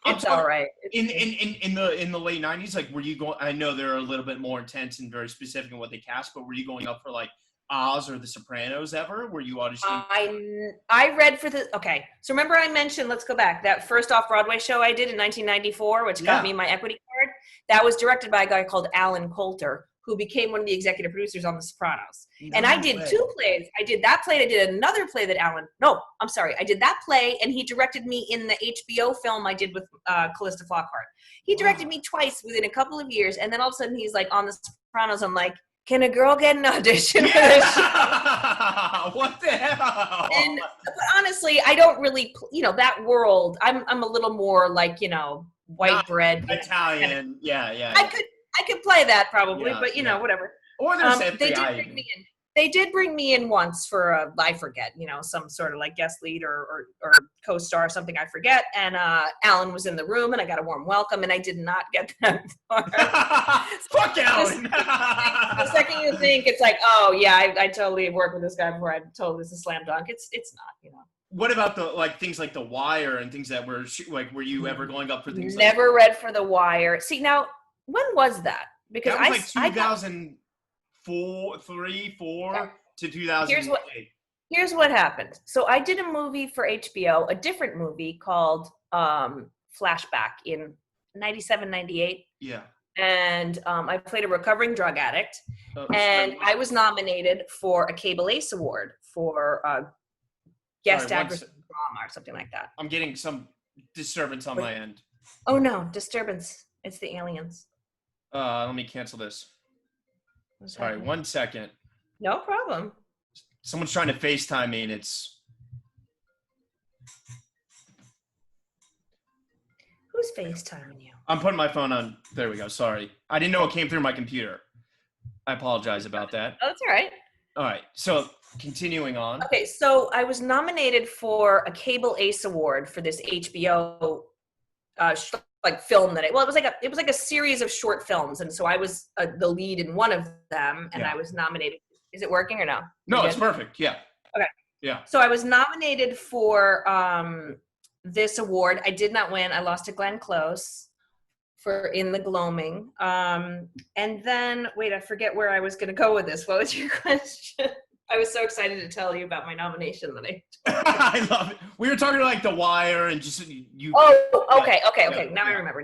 it's all right. In the late 90s, like, were you going, I know they're a little bit more intense and very specific in what they cast, but were you going up for like Oz or The Sopranos ever? Were you auditioning? I read for okay. So remember I mentioned, let's go back, that first off-Broadway show I did in 1994, which got me my equity card. That was directed by a guy called Alan Coulter, who became one of the executive producers on The Sopranos. And I did 2 plays. I did that play. I did another play that I did that play, and he directed me in the HBO film I did with Callista Flockhart. He directed me twice within a couple of years, and then all of a sudden he's like, on The Sopranos, I'm like, can a girl get an audition for this show? What the hell? But honestly, I don't really, that world, I'm a little more like, white bread. Italian, yeah. I could play that probably, but whatever. Or there's they did bring me in once for I forget, some sort of like guest lead or co-star or something, I forget. And Alan was in the room, and I got a warm welcome, and I did not get that part. Fuck Alan. The second you think it's like, oh yeah, I totally worked with this guy before. I totally this is a slam dunk. It's not, What about the things like The Wire and things that were like? Were you ever going up for things? Never read for The Wire. See, now when was that? Because that was like 2000. 4 to Here's what 2008. here's what happened. So I did a movie for HBO, a different movie called Flashback in 97, 98. Yeah. And I played a recovering drug addict. Sorry, And I was nominated for a Cable Ace Award for guest actress in drama or something like that. I'm getting some disturbance on my end. Oh no, disturbance. It's the aliens. Let me cancel this. Sorry, 1 second. No problem. Someone's trying to FaceTime me and it's... Who's FaceTiming you? I'm putting my phone on. There we go. Sorry. I didn't know it came through my computer. I apologize about that. Oh, that's all right. All right. So continuing on. Okay, so I was nominated for a Cable Ace Award for this HBO film that it was like a series of short films, and so I was the lead in one of them, and I was nominated. Is it working or no? No, it's perfect. Yeah. Okay. Yeah. So I was nominated for this award. I did not win. I lost to Glenn Close for In the Gloaming. And then, wait, I forget where I was going to go with this. What was your question? I was so excited to tell you about my nomination that I love it. We were talking like The Wire and just you. Oh, okay. Now I remember.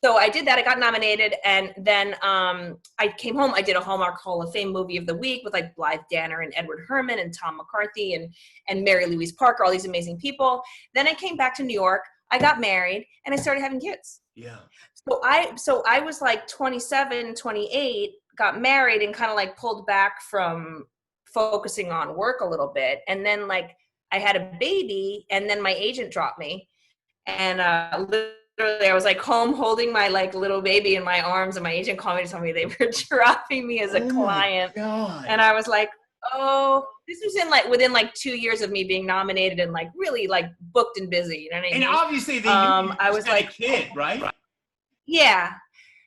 So I did that. I got nominated, and then I came home. I did a Hallmark Hall of Fame movie of the week with like Blythe Danner and Edward Herrmann and Tom McCarthy and Mary Louise Parker, all these amazing people. Then I came back to New York. I got married, and I started having kids. Yeah. So I was like 27, 28, got married, and kind of like pulled back from focusing on work a little bit. And then like I had a baby, and then my agent dropped me, and literally I was like home holding my like little baby in my arms, and my agent called me to tell me they were dropping me as a client. And I was like, oh, this was within 2 years of me being nominated and like really like booked and busy, you know what I mean? And obviously they knew I was like a kid, right? Yeah.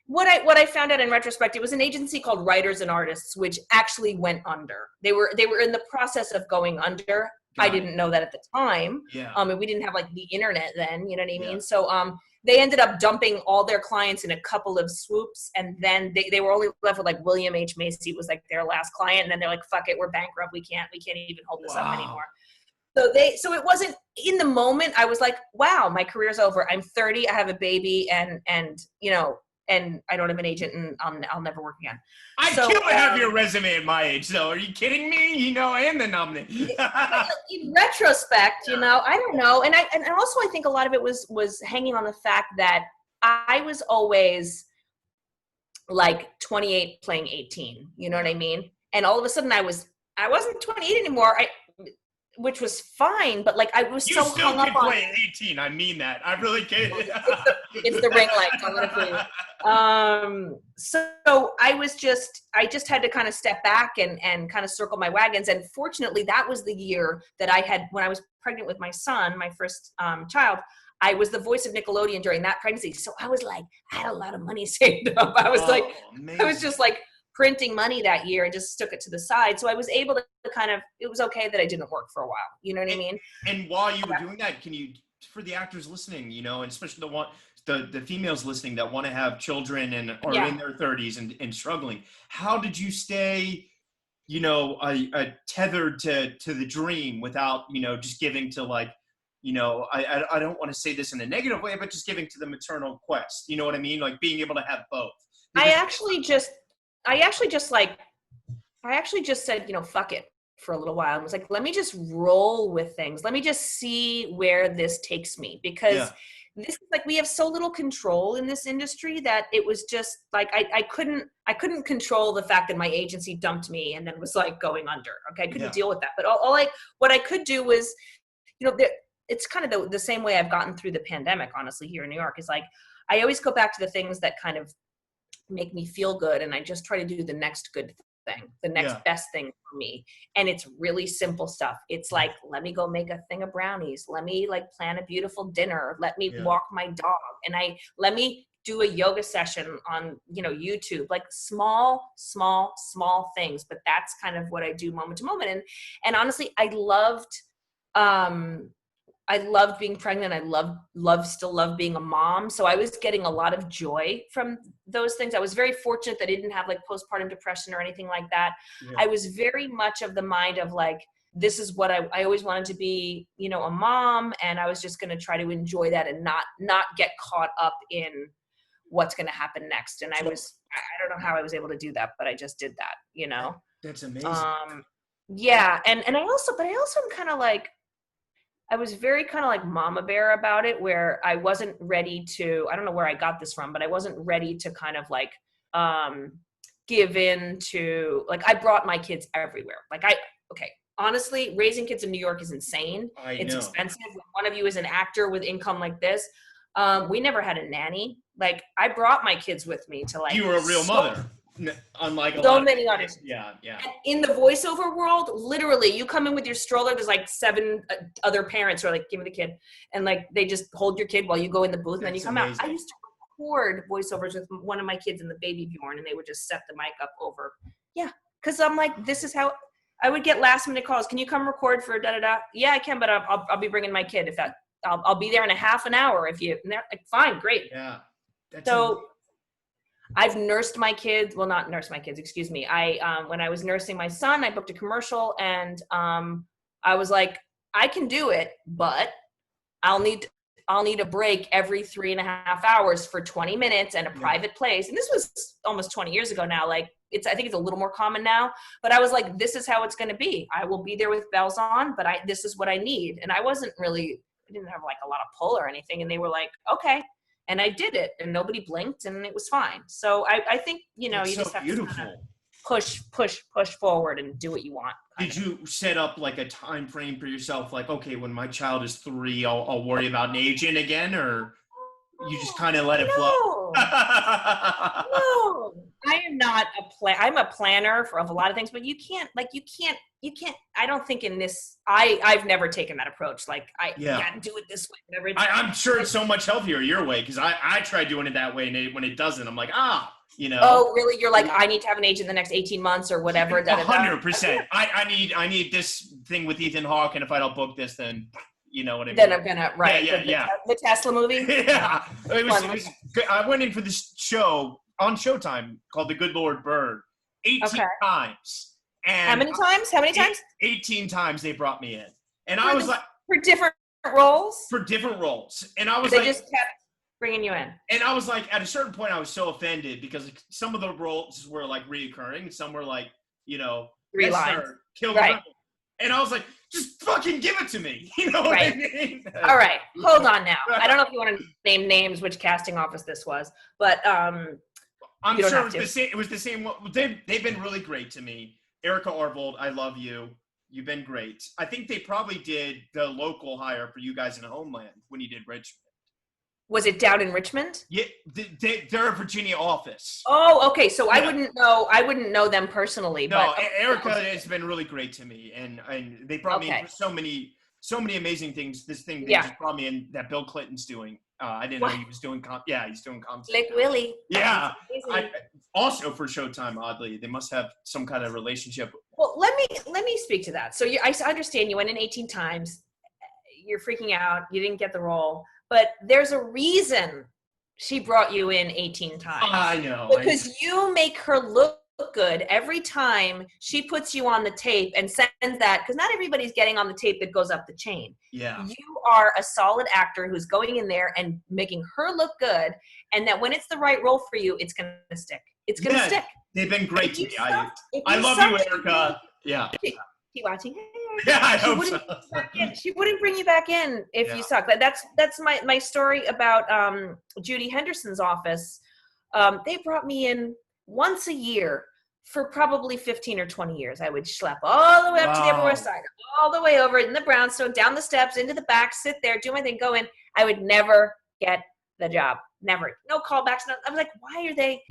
What I found out in retrospect, it was an agency called Writers and Artists, which actually went under. They were in the process of going under. I didn't know that at the time. Yeah. And we didn't have like the internet then, you know what I mean? So they ended up dumping all their clients in a couple of swoops, and then they were only left with like William H. Macy was like their last client, and then they're like, fuck it, we're bankrupt. We can't even hold this up anymore. So it wasn't in the moment. I was like, wow, my career's over. I'm 30. I have a baby, and you know, and I don't have an agent, and I'll never work again. I can't have your resume at my age, though. Are you kidding me? You know, I am the nominee. In retrospect, you know, I don't know. And also I think a lot of it was hanging on the fact that I was always like 28 playing 18. You know what I mean? And all of a sudden I wasn't 28 anymore. Which was fine, but like I was so hung up on. You still play 18. I mean that. I really can. It's the ring light. I'm gonna please. So I just had to kind of step back and kind of circle my wagons. And fortunately, that was the year that I had when I was pregnant with my son, my first child. I was the voice of Nickelodeon during that pregnancy, so I was like, I had a lot of money saved up. I was amazing. I was just like printing money that year and just stuck it to the side. So I was able to it was okay that I didn't work for a while. You know what I mean? And while you were doing that, can you, for the actors listening, you know, and especially the females listening that want to have children and are in their 30s and struggling, how did you stay, you know, tethered to the dream without, you know, just giving to like, you know, I don't want to say this in a negative way, but just giving to the maternal quest. You know what I mean? Like being able to have both. I actually just said, you know, fuck it for a little while. I was like, let me just roll with things. Let me just see where this takes me, because this is like, we have so little control in this industry that it was just like, I couldn't control the fact that my agency dumped me and then was like going under. Okay. I couldn't deal with that. But what I could do was, you know, it's kind of the same way I've gotten through the pandemic, honestly, here in New York, is like, I always go back to the things that kind of make me feel good, and I just try to do the next good thing, the next best thing for me. And it's really simple stuff. It's like, let me go make a thing of brownies, let me like plan a beautiful dinner, let me walk my dog, and let me do a yoga session on, you know, YouTube, like small things. But that's kind of what I do moment to moment. And honestly, I loved I loved being pregnant. I still love being a mom. So I was getting a lot of joy from those things. I was very fortunate that I didn't have like postpartum depression or anything like that. Yeah. I was very much of the mind of like, this is what I always wanted to be, you know, a mom. And I was just going to try to enjoy that and not get caught up in what's going to happen next. And I don't know how I was able to do that, but I just did that, you know? That's amazing. Yeah. And I also am kind of like, I was very kind of like mama bear about it, where I wasn't ready to, I don't know where I got this from, but I wasn't ready to kind of like, give in to, like, I brought my kids everywhere. Okay, honestly, raising kids in New York is insane. It's expensive. When one of you is an actor with income like this, we never had a nanny. Like, I brought my kids with me to like. You were a real mother. Unlike so many auditions. Yeah. And in the voiceover world, literally, you come in with your stroller, there's like 7 other parents who are like, give me the kid. And like, they just hold your kid while you go in the booth, and then you come out. I used to record voiceovers with one of my kids in the baby Bjorn, and they would just set the mic up over. Yeah. Cause I'm like, this is how I would get last minute calls. Can you come record for da-da-da? Yeah, I can, but I'll be bringing my kid if that, I'll be there in a half an hour if you, and they're like, fine, great. Yeah. So I've nursed my kids. Well, not nursed my kids, excuse me. When I was nursing my son, I booked a commercial, and I was like, I can do it, but I'll need a break every 3.5 hours for 20 minutes and a private place. And this was almost 20 years ago now. Like, I think it's a little more common now, but I was like, this is how it's going to be. I will be there with bells on, but this is what I need. And I didn't have like a lot of pull or anything. And they were like, okay. And I did it, and nobody blinked, and it was fine. So I think, you know, you just have to kind of push forward and do what you want. Did you set up like a time frame for yourself? Like, okay, when my child is 3, I'll worry about an agent again, or you just kind of let it flow? No, I am not I'm a planner of a lot of things, but you can't, I don't think in this, I've never taken that approach. Like, gotta do it this way. Whatever. I'm sure it's so much healthier your way, because I try doing it that way, and when it doesn't, I'm like, you know. Oh, really? You're like, I need to have an agent in the next 18 months or whatever. 100%. I need this thing with Ethan Hawke, and if I don't book this, then you know what I mean. Then I'm gonna the Tesla movie. Yeah, I went in for this show on Showtime called The Good Lord Bird 18 times. And how many times? 18 times they brought me in, and I was like, for different roles. And I was they just kept bringing you in. And I was like, at a certain point, I was so offended because some of the roles were like reoccurring, some were like, you know, 3 lines, kill the rebel. And I was like, just fucking give it to me. You know what I mean? All right, hold on now. I don't know if you want to name names, which casting office this was, but I'm sure it was the same. It was the same. They've been really great to me. Erica Arvold, I love you. You've been great. I think they probably did the local hire for you guys in Homeland when you did Richmond. Was it down in Richmond? Yeah, they're a Virginia office. Oh, okay. So I wouldn't know them personally. No, but Erica has been really great to me, and they brought me in for so many amazing things. This thing they just brought me in that Bill Clinton's doing. I didn't know he was doing. He's doing comedy. Like Willie. Yeah. Also for Showtime, oddly, they must have some kind of relationship. Well, let me speak to that. So I understand you went in 18 times. You're freaking out. You didn't get the role, but there's a reason she brought you in 18 times. I know. Because you make her look good every time she puts you on the tape and sends that, because not everybody's getting on the tape that goes up the chain. Yeah. You are a solid actor who's going in there and making her look good, and that when it's the right role for you, it's going to stick. It's going to stick. They've been great to me. I love you, Erica. Yeah. Keep watching. Yeah, I hope so. She wouldn't bring you back in if you suck. That's my story about Judy Henderson's office. They brought me in once a year for probably 15 or 20 years. I would schlep all the way up to the Upper West Side, all the way over in the brownstone, down the steps, into the back, sit there, do my thing, go in. I would never get the job. Never. No callbacks. No, I was like, why are they?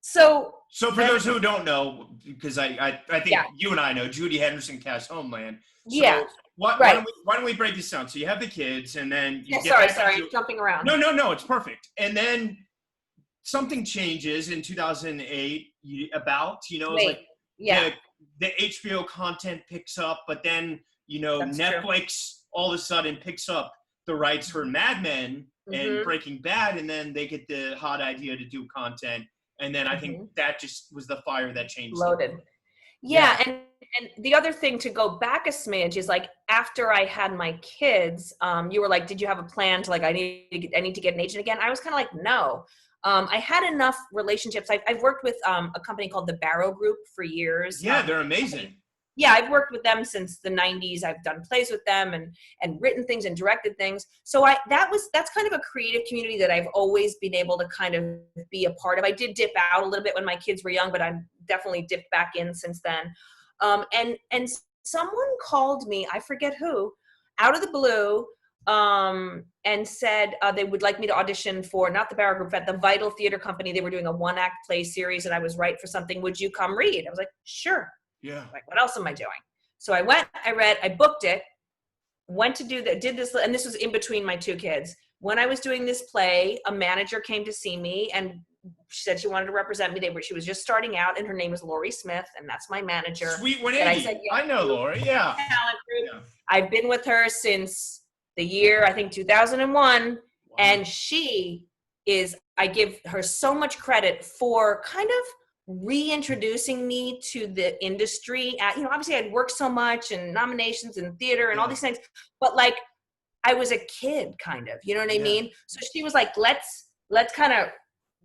So for those who don't know, because I think you and I know, Judy Henderson cast Homeland. So why don't we break this down? So you have the kids, and then you get sorry, jumping around. No, it's perfect. And then something changes in 2008 the HBO content picks up, but then, That's Netflix all of a sudden picks up the rights for Mad Men and Breaking Bad, and then they get the hot idea to do content. And then I think that just was the fire that changed. Loaded. Yeah. And the other thing, to go back a smidge, is like, after I had my kids, you were like, did you have a plan to, like, I need to get an agent again? I was kind of like, no. I had enough relationships. I've worked with a company called the Barrow Group for years. Yeah, they're amazing. Yeah, I've worked with them since the 90s. I've done plays with them and written things and directed things. So that's kind of a creative community that I've always been able to kind of be a part of. I did dip out a little bit when my kids were young, but I'm definitely dipped back in since then. And someone called me, I forget who, out of the blue, and said they would like me to audition for, not the Barrow Group, at the Vital Theater Company. They were doing a 1-act play series, and I was right for something. Would you come read? I was like, sure. Yeah. Like, what else am I doing? So I went, I read, I booked it, went to did this, and this was in between my 2 kids. When I was doing this play, a manager came to see me, and she said she wanted to represent me. She was just starting out, and her name was Lori Smith, and that's my manager. Sweet 180. I said, yeah, I know Lori, yeah. Talent group. Yeah. I've been with her since the year, I think, 2001, wow. And she is, I give her so much credit for kind of reintroducing me to the industry. Obviously I'd worked so much and nominations and theater and all these things, but like, I was a kid, kind of, you know what I mean? So she was like, let's kind of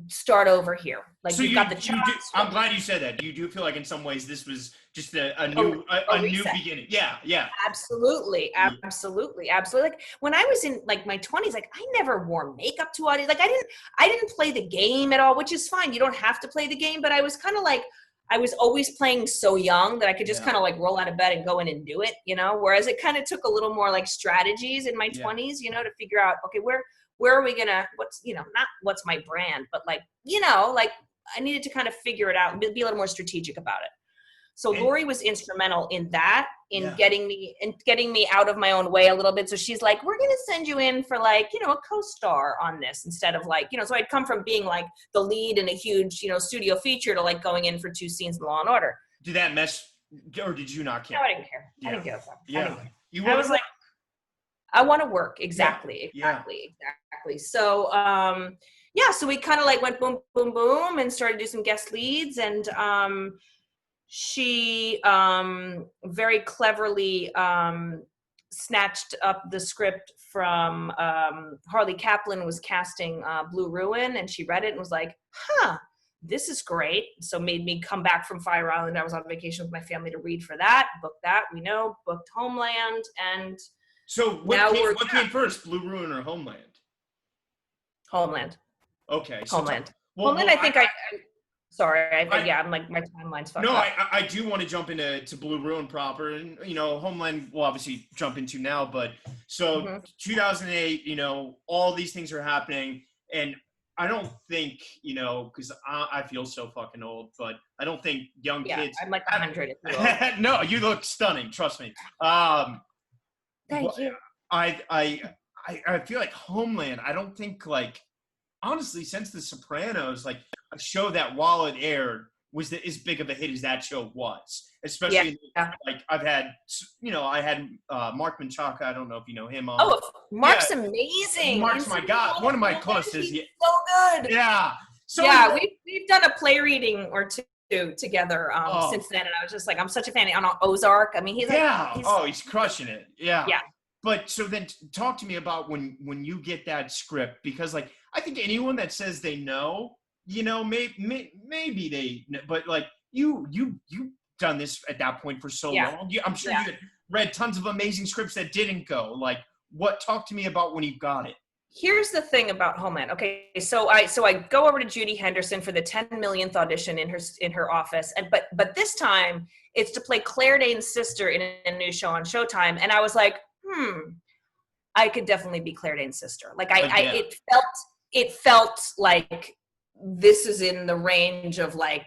start over here. Like, so you got the chops. I'm glad you said that. You do feel like in some ways this was just a new beginning. Yeah. Absolutely. Like, when I was in like my 20s, like, I never wore makeup to audience. Like, I didn't play the game at all, which is fine. You don't have to play the game, but I was kind of like, I was always playing so young that I could just kind of like roll out of bed and go in and do it, whereas it kind of took a little more like strategies in my 20s, to figure out, okay, where are we gonna, not what's my brand, but like, like I needed to kind of figure it out and be a little more strategic about it. So Lori was instrumental in that, getting me out of my own way a little bit. So she's like, we're going to send you in for like, a co-star on this instead of like, so I'd come from being like the lead in a huge, studio feature to like going in for 2 scenes in Law and Order. Did that mess, or did you not care? No, I didn't care. Yeah. I didn't give a fuck. Yeah. I was like, I want to work. Exactly. So, so we kind of like went boom, boom, boom and started to do some guest leads. And she very cleverly snatched up the script from Harley Kaplan was casting Blue Ruin, and she read it and was like, this is great. So made me come back from Fire Island. I was on vacation with my family to read for that, booked that, booked Homeland. And so what came first, Blue Ruin or Homeland? Homeland. Okay. So Homeland. Homeland, I think I'm like, my timeline's fucked up. I do want to jump into Blue Ruin proper, and Homeland we'll obviously jump into now, but so 2008, all these things are happening, and I don't think, because I feel so fucking old, but I don't think young kids. I'm like 100. No, you look stunning. Trust me. Thank you. I feel like Homeland, I don't think, like, honestly, since The Sopranos, like, a show that while it aired was as big of a hit as that show was. Especially, like, I had Mark Menchaca. I don't know if you know him. Mark's amazing. Mark's my God. One of my closest. He's so good. Yeah. So we've done a play reading or two together since then, and I was just like, I'm such a fan on Ozark. I mean, he's crushing it. Yeah. Yeah. But so then talk to me about when you get that script, because like I think anyone that says they know, maybe they, but like you've done this at that point for so long. I'm sure you had read tons of amazing scripts that didn't go. Like, talk to me about when you got it. Here's the thing about Homeland. Okay, so I go over to Judy Henderson for the 10 millionth audition in her office, and but this time it's to play Claire Danes' sister in a new show on Showtime, and I was like, I could definitely be Claire Danes' sister. Like it felt like this is in the range of like,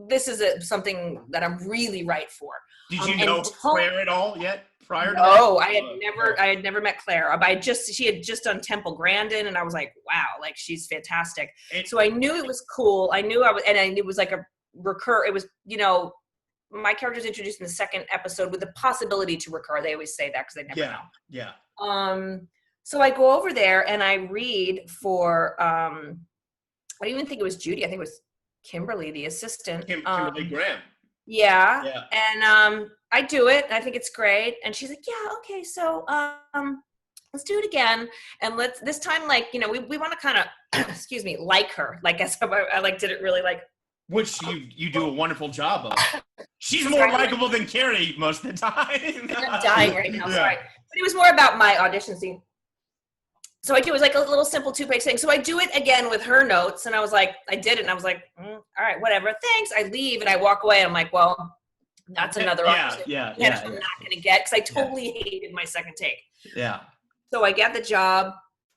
this is something that I'm really right for. Did you know Claire at all yet prior to that? No, I had never met Claire. She had just done Temple Grandin, and I was like, wow, like she's fantastic. So I knew it was cool. I knew it was like it was, my character's introduced in the second episode with the possibility to recur. They always say that because they never know. Yeah. So I go over there and I read for, I don't even think it was Judy. I think it was Kimberly, the assistant. Kimberly Graham. Yeah. And I do it. I think it's great. And she's like, yeah, okay. So let's do it again. And this time, like, you know, we want to kind of, excuse me, like her. Like, I didn't really like. Which you do a wonderful job of. She's more likable than Carrie most of the time. I'm dying right now, sorry. But it was more about my audition scene. So it was like a little simple 2-page thing. So I do it again with her notes, and I was like, I did it, and I was like, all right, whatever, thanks. I leave, and I walk away. I'm like, well, that's another option. I'm not going to get, because I totally hated my second take. Yeah. So I get the job.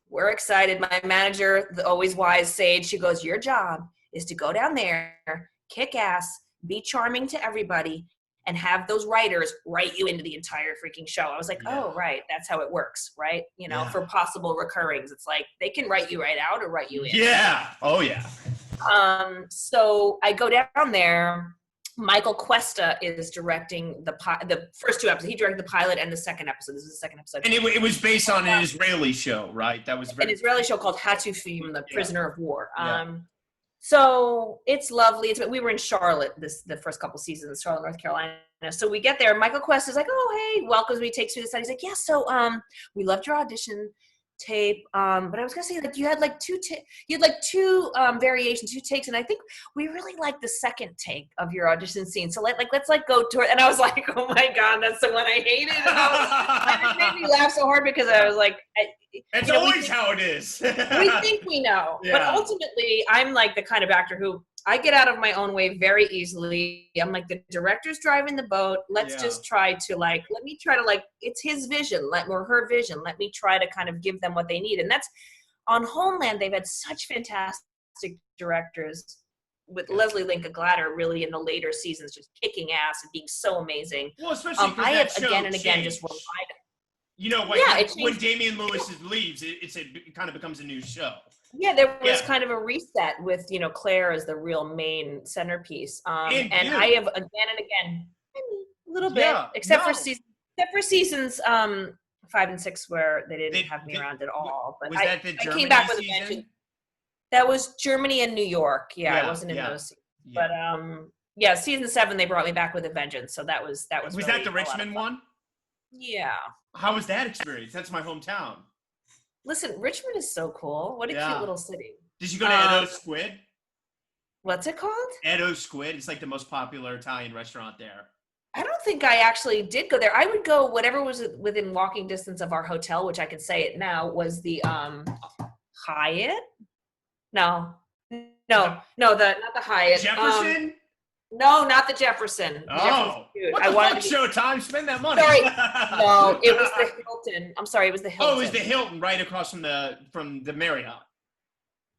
We're excited. My manager, the always wise sage, she goes, your job is to go down there, kick ass, be charming to everybody, and have those writers write you into the entire freaking show. I was like, oh, right. That's how it works, right? You know, for possible recurrings, it's like they can write you right out or write you in. Yeah. Oh, yeah. So I go down there. Michael Cuesta is directing the first 2 episodes. He directed the pilot and the second episode. This is the second episode. And it was based on an Israeli show, right? That was an Israeli show called Hatufim, the Prisoner of War. So it's lovely. We were in Charlotte the first couple seasons, Charlotte, North Carolina. So we get there. Michael Cuesta is like, oh, hey, welcomes me, takes me to the side. He's like, yeah, so we loved your audition tape. But I was gonna say, like, you had like two variations, 2 takes, and I think we really liked the second take of your audition scene. So let's go to it. And I was like, oh my God, that's the one I hated. And it made me laugh so hard because I was like, it's always how it is. We think we know, but ultimately I'm like the kind of actor who I get out of my own way very easily. I'm like, the director's driving the boat. Let's just try to let me try to it's his vision, or her vision. Let me try to kind of give them what they need. And that's on Homeland. They've had such fantastic directors with Leslie Linka Glatter really in the later seasons, just kicking ass and being so amazing. Well, especially I have again and again just relied. You know, when Damian Lewis leaves, it kind of becomes a new show. Yeah, there was kind of a reset with, you know, Claire as the real main centerpiece. And I have again and again, a little bit, except for seasons 5 and 6 where they didn't have me around at all. But I came back with a vengeance. That was Germany and New York. Yeah, I wasn't in those seasons. But season 7 they brought me back with a vengeance. So that was Was really that the Richmond one? Yeah. How was that experience? That's my hometown. Listen, Richmond is so cool. What a cute little city. Did you go to Edo Squid? What's it called? Edo Squid. It's like the most popular Italian restaurant there. I don't think I actually did go there. I would go whatever was within walking distance of our hotel, which I can say it now, was the Hyatt. No, not the Hyatt. Jefferson? No, not the Jefferson. What the fuck, Showtime? Spend that money. Sorry. No, it was the Hilton. I'm sorry, it was the Hilton. Oh, it was the Hilton right across from the Marriott.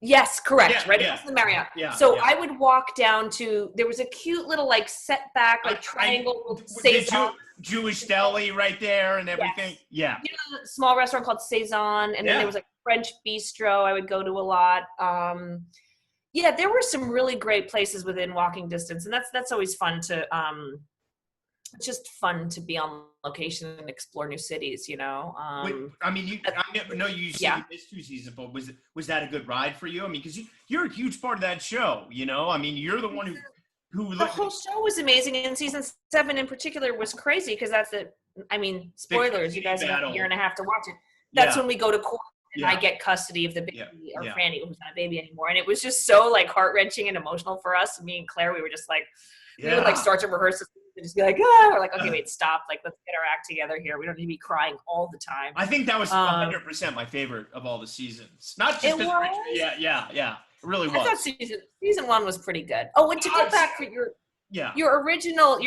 Yes, correct. Right across from the Marriott. Yeah. So I would walk down to, there was a cute little setback, triangle. Jewish deli right there and everything. Yes. Yeah. You know, a small restaurant called Cezanne, and then there was a French bistro I would go to a lot. There were some really great places within walking distance, and that's always fun to it's just fun to be on location and explore new cities, you know. I know you said you missed 2 seasons, but was that a good ride for you? I mean, because you're a huge part of that show, you know. I mean, you're the one who the whole show was amazing, and season 7 in particular was crazy because that's spoilers. You guys have a year and a half to watch it. That's when we go to court. And I get custody of the baby, or Franny, who's not a baby anymore. And it was just so heart-wrenching and emotional for us. Me and Claire, we were just we would start to rehearse and just be like, we're like, okay, wait, stop. Let's get our act together here. We don't need to be crying all the time. I think that was 100% my favorite of all the seasons. Not just it really was. I thought season 1 was pretty good. Oh, and to go back for your original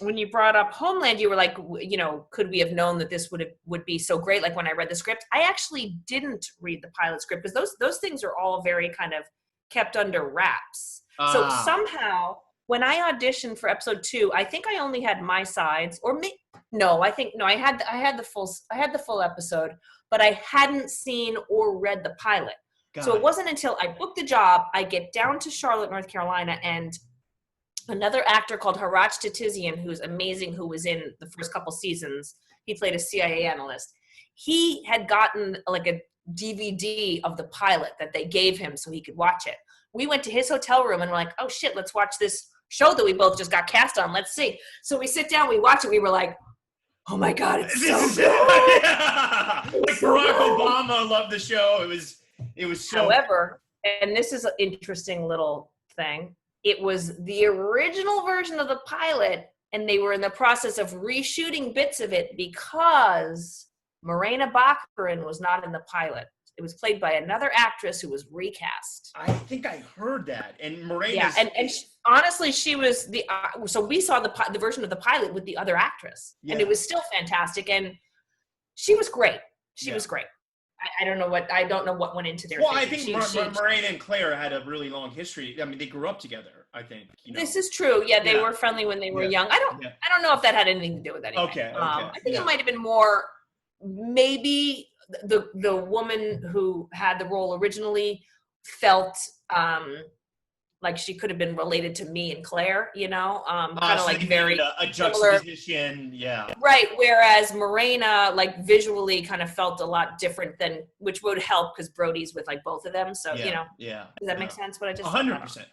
when you brought up Homeland, you were like, you know, could we have known that this would be so great? Like when I read the script, I actually didn't read the pilot script because those things are all very kind of kept under wraps. So somehow when I auditioned for episode 2, I think I only had my sides, I had the full episode, but I hadn't seen or read the pilot. So it wasn't until I booked the job, I get down to Charlotte, North Carolina, and another actor called Harach Tatizian, who's amazing, who was in the first couple seasons. He played a CIA analyst. He had gotten like a DVD of the pilot that they gave him so he could watch it. We went to his hotel room and we're like, oh shit, let's watch this show that we both just got cast on. Let's see. So we sit down, we watch it. We were like, oh my God, it's so good. Yeah. Like Barack Obama loved the show. It was so. However, and this is an interesting little thing, it was the original version of the pilot, and they were in the process of reshooting bits of it because Morena Baccarin was not in the pilot. It was played by another actress who was recast. I think I heard that. And Morena. Yeah, and honestly, she was the. So we saw the version of the pilot with the other actress, and it was still fantastic. And she was great. She was great. I don't know what went into their. Well, I think Morena and Claire had a really long history. I mean, they grew up together. I think. This is true. Yeah, they were friendly when they were young. I don't know if that had anything to do with anything. Okay. I think it might have been more maybe the woman who had the role originally felt like she could have been related to me and Claire, kind of like very a juxtaposition, right. Whereas Morena like visually kind of felt a lot different than, which would help because Brody's with like both of them. So does that make sense? What I just 100%.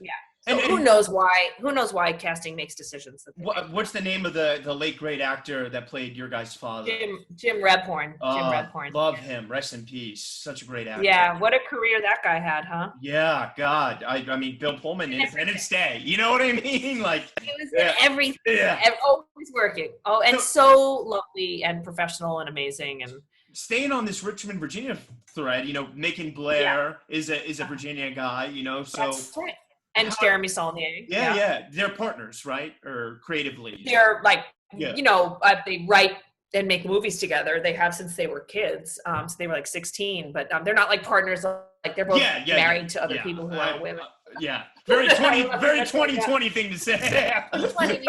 Yeah. So who knows why casting makes decisions? What's the name of the late great actor that played your guy's father? Jim Redhorn. Jim Redhorn. Love him. Rest in peace. Such a great actor. Yeah, what a career that guy had, huh? Yeah, God. I mean, Bill Pullman, Independence Day. You know what I mean? Like he was in everything. Yeah. Always working. Oh, and so lovely and professional and amazing. And staying on this Richmond, Virginia thread, Macon Blair is a Virginia guy, so that's right. And Jeremy Saulnier. Yeah. They're partners, right? Or creatively. They're like, they write and make movies together. They have since they were kids. So they were like 16, but they're not like partners. Like they're both married to other people who are women. Very 2020 thing to say. 20,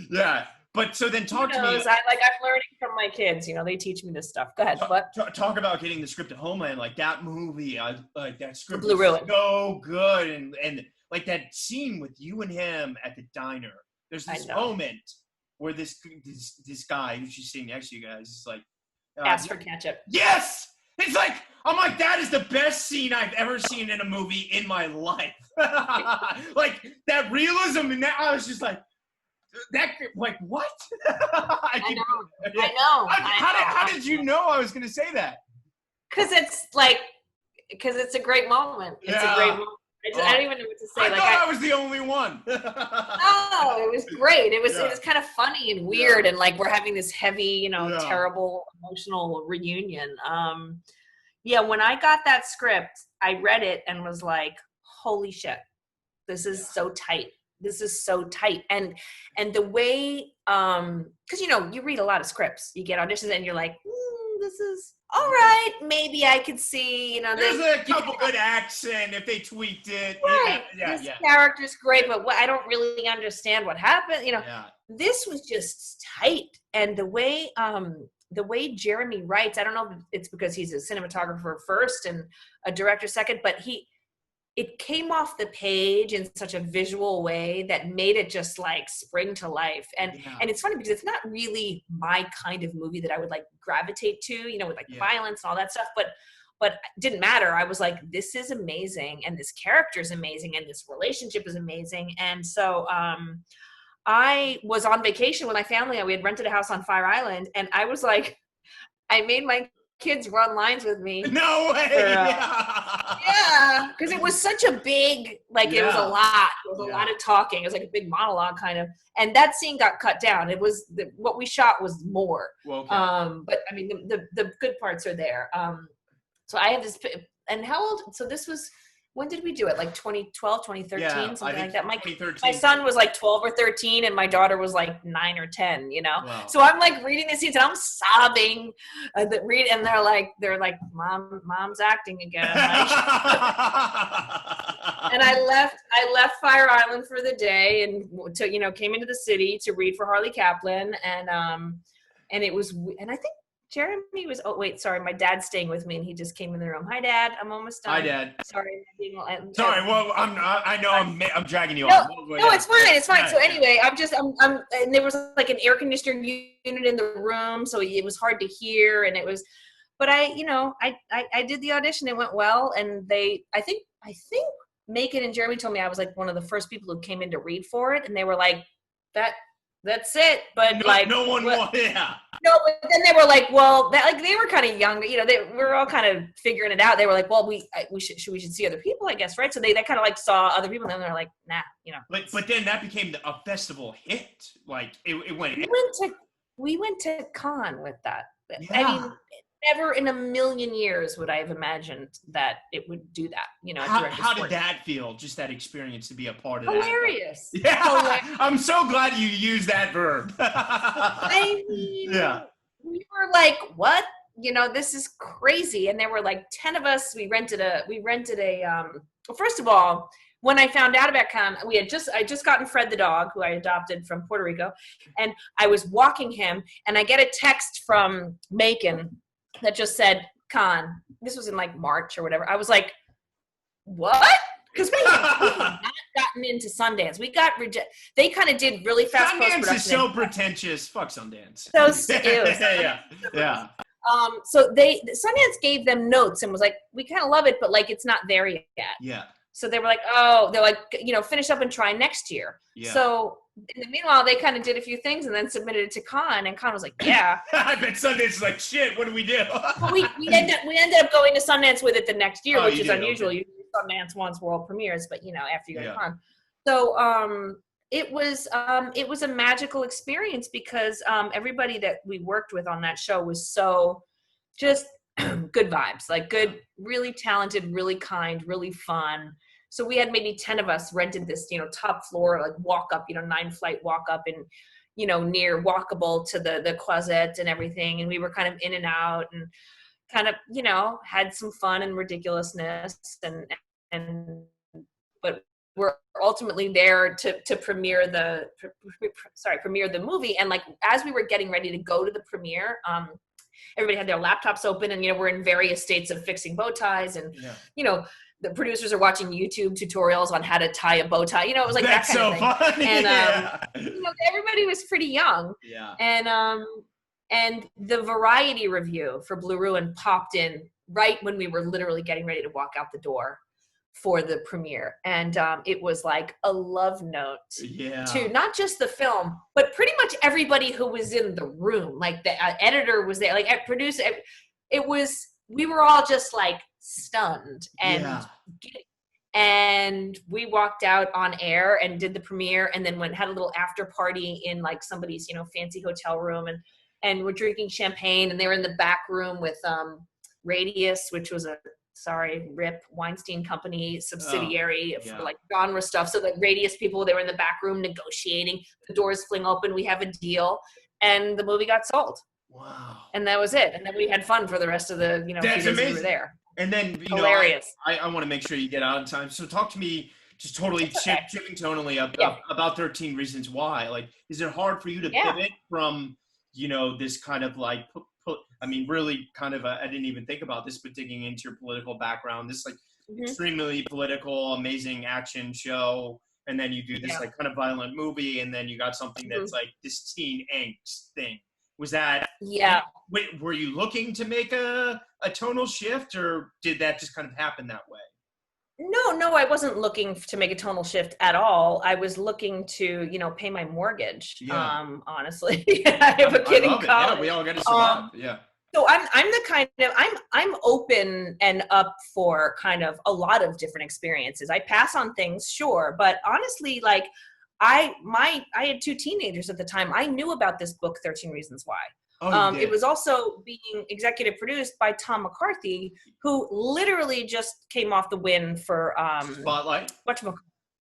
yeah. But so then talk to me. I'm learning from my kids. They teach me this stuff. Go ahead. Talk about getting the script of Homeland, like that movie. Like that script. Blue Ruin. So good, and like that scene with you and him at the diner. There's this moment where this guy who's just sitting next to you guys is like, ask for ketchup. Yes, it's like I'm like that is the best scene I've ever seen in a movie in my life. Like that realism, and that I was just like. That like what? I know. How did you know I was going to say that? Because it's a great moment. It's a great moment. I don't even know what to say. I thought I was the only one. No, it was great. It was kind of funny and weird, and like we're having this heavy, terrible emotional reunion. When I got that script, I read it and was like, "Holy shit, this is so tight." This is so tight. And the way, because, you read a lot of scripts, you get auditions and you're like, this is all right. Maybe I could see, there's a couple good acts and if they tweaked it. Right. This character's great, but I don't really understand what happened. This was just tight. And the way Jeremy writes, I don't know if it's because he's a cinematographer first and a director second, but it came off the page in such a visual way that made it just like spring to life. And it's funny because it's not really my kind of movie that I would like gravitate to, with like violence and all that stuff. But it didn't matter. I was like, this is amazing. And this character is amazing. And this relationship is amazing. And so I was on vacation with my family. We had rented a house on Fire Island. And I was like, I made my kids run lines with me. No way. Because it was such a big, it was a lot. It was a lot of talking. It was like a big monologue kind of. And that scene got cut down. It was what we shot was more. Well, okay. But I mean, the good parts are there. So I have this, and how old? So this was. When did we do it? Like 2012, 2013, something like that. My son was like 12 or 13 and my daughter was like 9 or 10, Wow. So I'm like reading these scenes and I'm sobbing and they're like, mom's acting again. And I left Fire Island for the day and came into the city to read for Harley Kaplan and it was, and I think Jeremy was, oh wait, sorry, my dad's staying with me and he just came in the room. Hi Dad, I'm almost done. Hi Dad. Sorry. Sorry, well, I know I'm dragging you No, on. no, it's fine, it's fine. So anyway, I'm, and there was like an air conditioner unit in the room, so it was hard to hear, and it was, but I did the audition, it went well, and I think Macon and Jeremy told me I was like one of the first people who came in to read for it, and they were like, that's it, but no one wanted. Yeah. No, but then they were like, well, they were kind of young, they were all kind of figuring it out. They were like, well, we should see other people, I guess, right? So they kind of like saw other people, and then they're like, nah, But then that became a festival hit. Like it went. We went to con with that. Yeah. I mean, never in a million years would I have imagined that it would do that. How did that feel? Just that experience to be a part of Hilarious. that. Yeah, hilarious. I'm so glad you used that verb. I mean, yeah. We were like, what? This is crazy. And there were like 10 of us. We rented a. Well, first of all, when I found out about con, I just gotten Fred the dog, who I adopted from Puerto Rico, and I was walking him, and I get a text from Macon that just said con. This was in like March or whatever. I was like, what? Because we had not gotten into Sundance. We got rejected. They kind of did really fast post-production. Sundance is so pretentious. Fuck Sundance. So yeah. So Sundance gave them notes and was like, we kind of love it, but like it's not there yet. Yeah. So they were like, finish up and try next year. Yeah. So in the meanwhile, they kind of did a few things and then submitted it to Con, and Con was like, yeah. I bet Sundance is like, shit, what do we do? Well, we ended up going to Sundance with it the next year, which is unusual. Okay. Usually Sundance wants world premieres, but after you go to Con. So it was a magical experience because everybody that we worked with on that show was so just good vibes, like good, really talented, really kind, really fun. So we had maybe 10 of us rented this, top floor, like walk up, 9-flight walk up and, near walkable to the closet and everything. And we were kind of in and out and kind of, had some fun and ridiculousness but we're ultimately there to premiere the movie. And like, as we were getting ready to go to the premiere, everybody had their laptops open and, we're in various states of fixing bow ties and, the producers are watching YouTube tutorials on how to tie a bow tie. It was like That's that kind of thing. Funny. And, everybody was pretty young. Yeah. And the variety review for Blue Ruin popped in right when we were literally getting ready to walk out the door for the premiere. And it was like a love note to not just the film, but pretty much everybody who was in the room. Like the editor was there, like producer. We were all just like stunned and we walked out on air and did the premiere and then had a little after party in like somebody's, fancy hotel room and we're drinking champagne and they were in the back room with Radius, which was RIP Weinstein Company subsidiary for like genre stuff. So the Radius people, they were in the back room negotiating. The doors fling open. We have a deal, and the movie got sold. Wow! And that was it. And then we had fun for the rest of the That's few days amazing. we were there. And then hilarious. I want to make sure you get out in time. So talk to me, just totally chipping tonally about 13 Reasons Why. Like, is it hard for you to pivot from this kind of like really kind of I didn't even think about this, but digging into your political background, this like extremely political, amazing action show, and then you do this like kind of violent movie, and then you got something that's like this teen angst thing. Was that were you looking to make a tonal shift, or did that just kind of happen that way? No, I wasn't looking to make a tonal shift at all. I was looking to, pay my mortgage. Honestly, I have a kid in college. Yeah, we all got to survive. So I'm the kind of I'm open and up for kind of a lot of different experiences. I pass on things, sure, but honestly, like I had 2 teenagers at the time. I knew about this book, 13 Reasons Why. It was also being executive produced by Tom McCarthy, who literally just came off the win for Spotlight.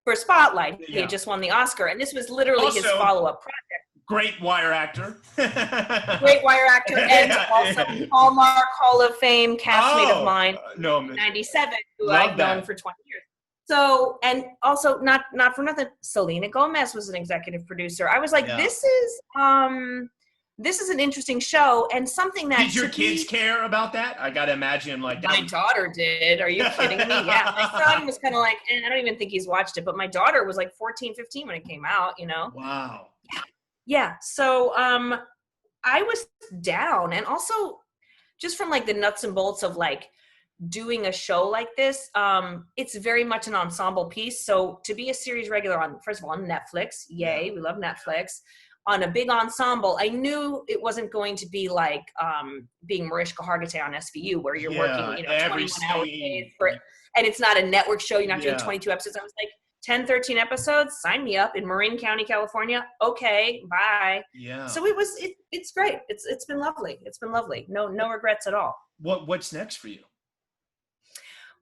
For Spotlight. He had just won the Oscar, and this was literally his follow-up project. Great Wire actor. And also Hallmark Hall of Fame castmate of mine, 97, who I've known for 20 years. So, and also not for nothing, Selena Gomez was an executive producer. I was like, this this is an interesting show and something that did your kids care about that? I gotta imagine like that. My daughter did. Are you kidding me? Yeah. My son was kind of like, I don't even think he's watched it, but my daughter was like 14, 15 when it came out, you know? Wow. Yeah. So I was down, and also just from like the nuts and bolts of like doing a show like this, it's very much an ensemble piece. So to be a series regular on, first of all, on Netflix, yay, we love Netflix, on a big ensemble, I knew it wasn't going to be like being Mariska Hargitay on SVU, where you're working, you know, 21-hour days and it's not a network show. You're not doing 22 episodes. I was like, 10, 13 episodes, sign me up in Marin County, California. Okay, bye. Yeah. So it's great. It's been lovely. It's been lovely. No regrets at all. What's next for you?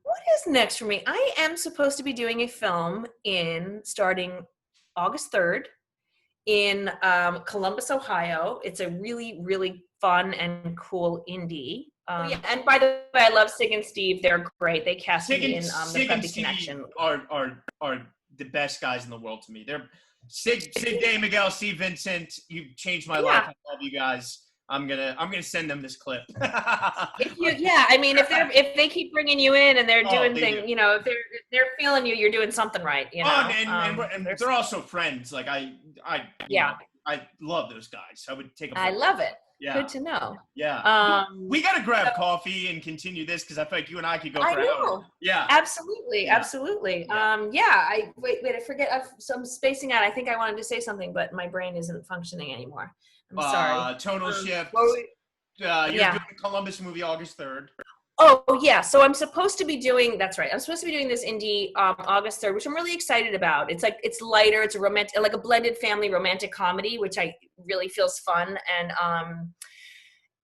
What is next for me? I am supposed to be doing a film starting August 3rd in Columbus, Ohio. It's a really, really fun and cool indie. And by the way, I love Sig and Steve. They're great. They cast me in the Preppy Connection. Are the best guys in the world to me. They're Sig Day Miguel, Steve Vincent. You've changed my life. I love you guys. I'm gonna send them this clip. I mean, if they keep bringing you in and they're doing things, you know, if they're feeling you, you're doing something right. You know, and they're also friends. Like I love those guys. I would take. I love it. Yeah. Good to know. Yeah. We got to grab coffee and continue this because I feel like you and I could go for hours. Yeah. Absolutely. Yeah. Absolutely. I forget. I'm spacing out. I think I wanted to say something, but my brain isn't functioning anymore. I'm sorry. Tonal shift. You're doing the Columbus movie August 3rd. Oh, yeah. So I'm supposed to be doing, that's right. I'm supposed to be doing this indie August 3rd, which I'm really excited about. It's like, it's lighter. It's a romantic, like a blended family romantic comedy, which I really feels fun.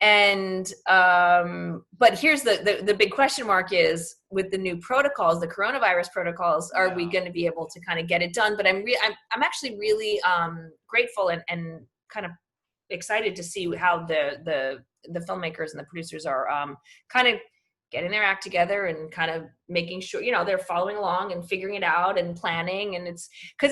But here's the big question mark is with the new protocols, the coronavirus protocols, are we going to be able to kind of get it done? But I'm actually really grateful and kind of excited to see how the filmmakers and the producers are kind of getting their act together and kind of making sure, you know, they're following along and figuring it out and planning. And it's because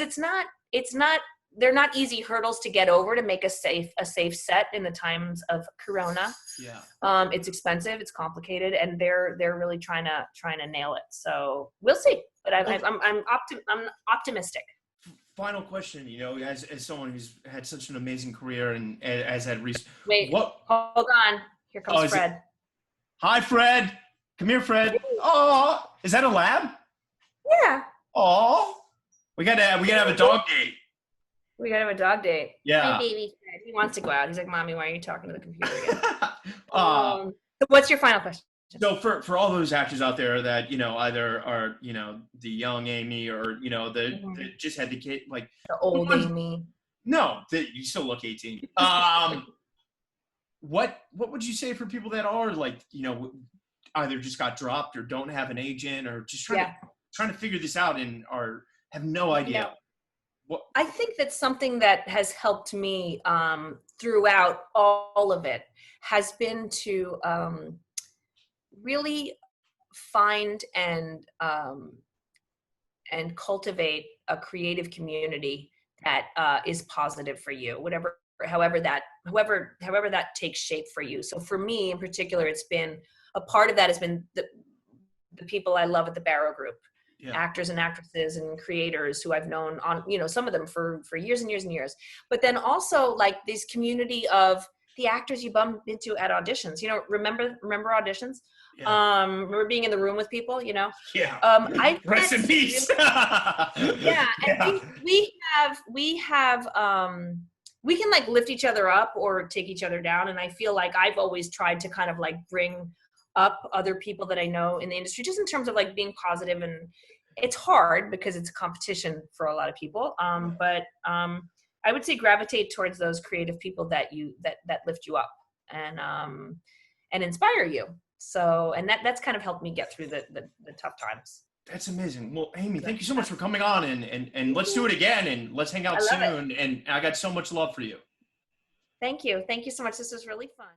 they're not easy hurdles to get over to make a safe set in the times of Corona. Yeah. It's expensive, it's complicated, and they're really trying to nail it. So we'll see. But I'm optimistic. Final question, you know, as someone who's had such an amazing career and has had recent. Wait, hold on. Here comes Fred. Hi, Fred. Come here, Fred. Oh, is that a lab? Yeah. Oh, we gotta have a dog date. We gotta have a dog date. Yeah. My baby Fred. He wants to go out. He's like, Mommy, why are you talking to the computer again? So what's your final question? So for all those actors out there that, you know, either are, you know, the young Amy or, you know, the just had the kid, like the old Amy. No, you still look 18. What would you say for people that are like, you know, either just got dropped or don't have an agent or just trying to figure this out and have no idea? Yeah. I think that's something that has helped me throughout all of it has been to really find and cultivate a creative community that is positive for you, however that takes shape for you. So for me in particular, it's been a part of that has been the people I love at the Barrow Group. Yeah. Actors and actresses and creators who I've known on, you know, some of them for years and years and years. But then also like this community of the actors you bump into at auditions. You know, remember auditions? Yeah. Remember being in the room with people, you know? Yeah. Rest in peace. Yeah. And we can like lift each other up or take each other down. And I feel like I've always tried to kind of like bring up other people that I know in the industry, just in terms of like being positive. And it's hard because it's a competition for a lot of people. But I would say gravitate towards those creative people that lift you up and inspire you. So, and that's kind of helped me get through the tough times. That's amazing. Well, Amy, thank you so much for coming on and let's do it again and let's hang out soon. And I got so much love for you. Thank you. Thank you so much. This was really fun.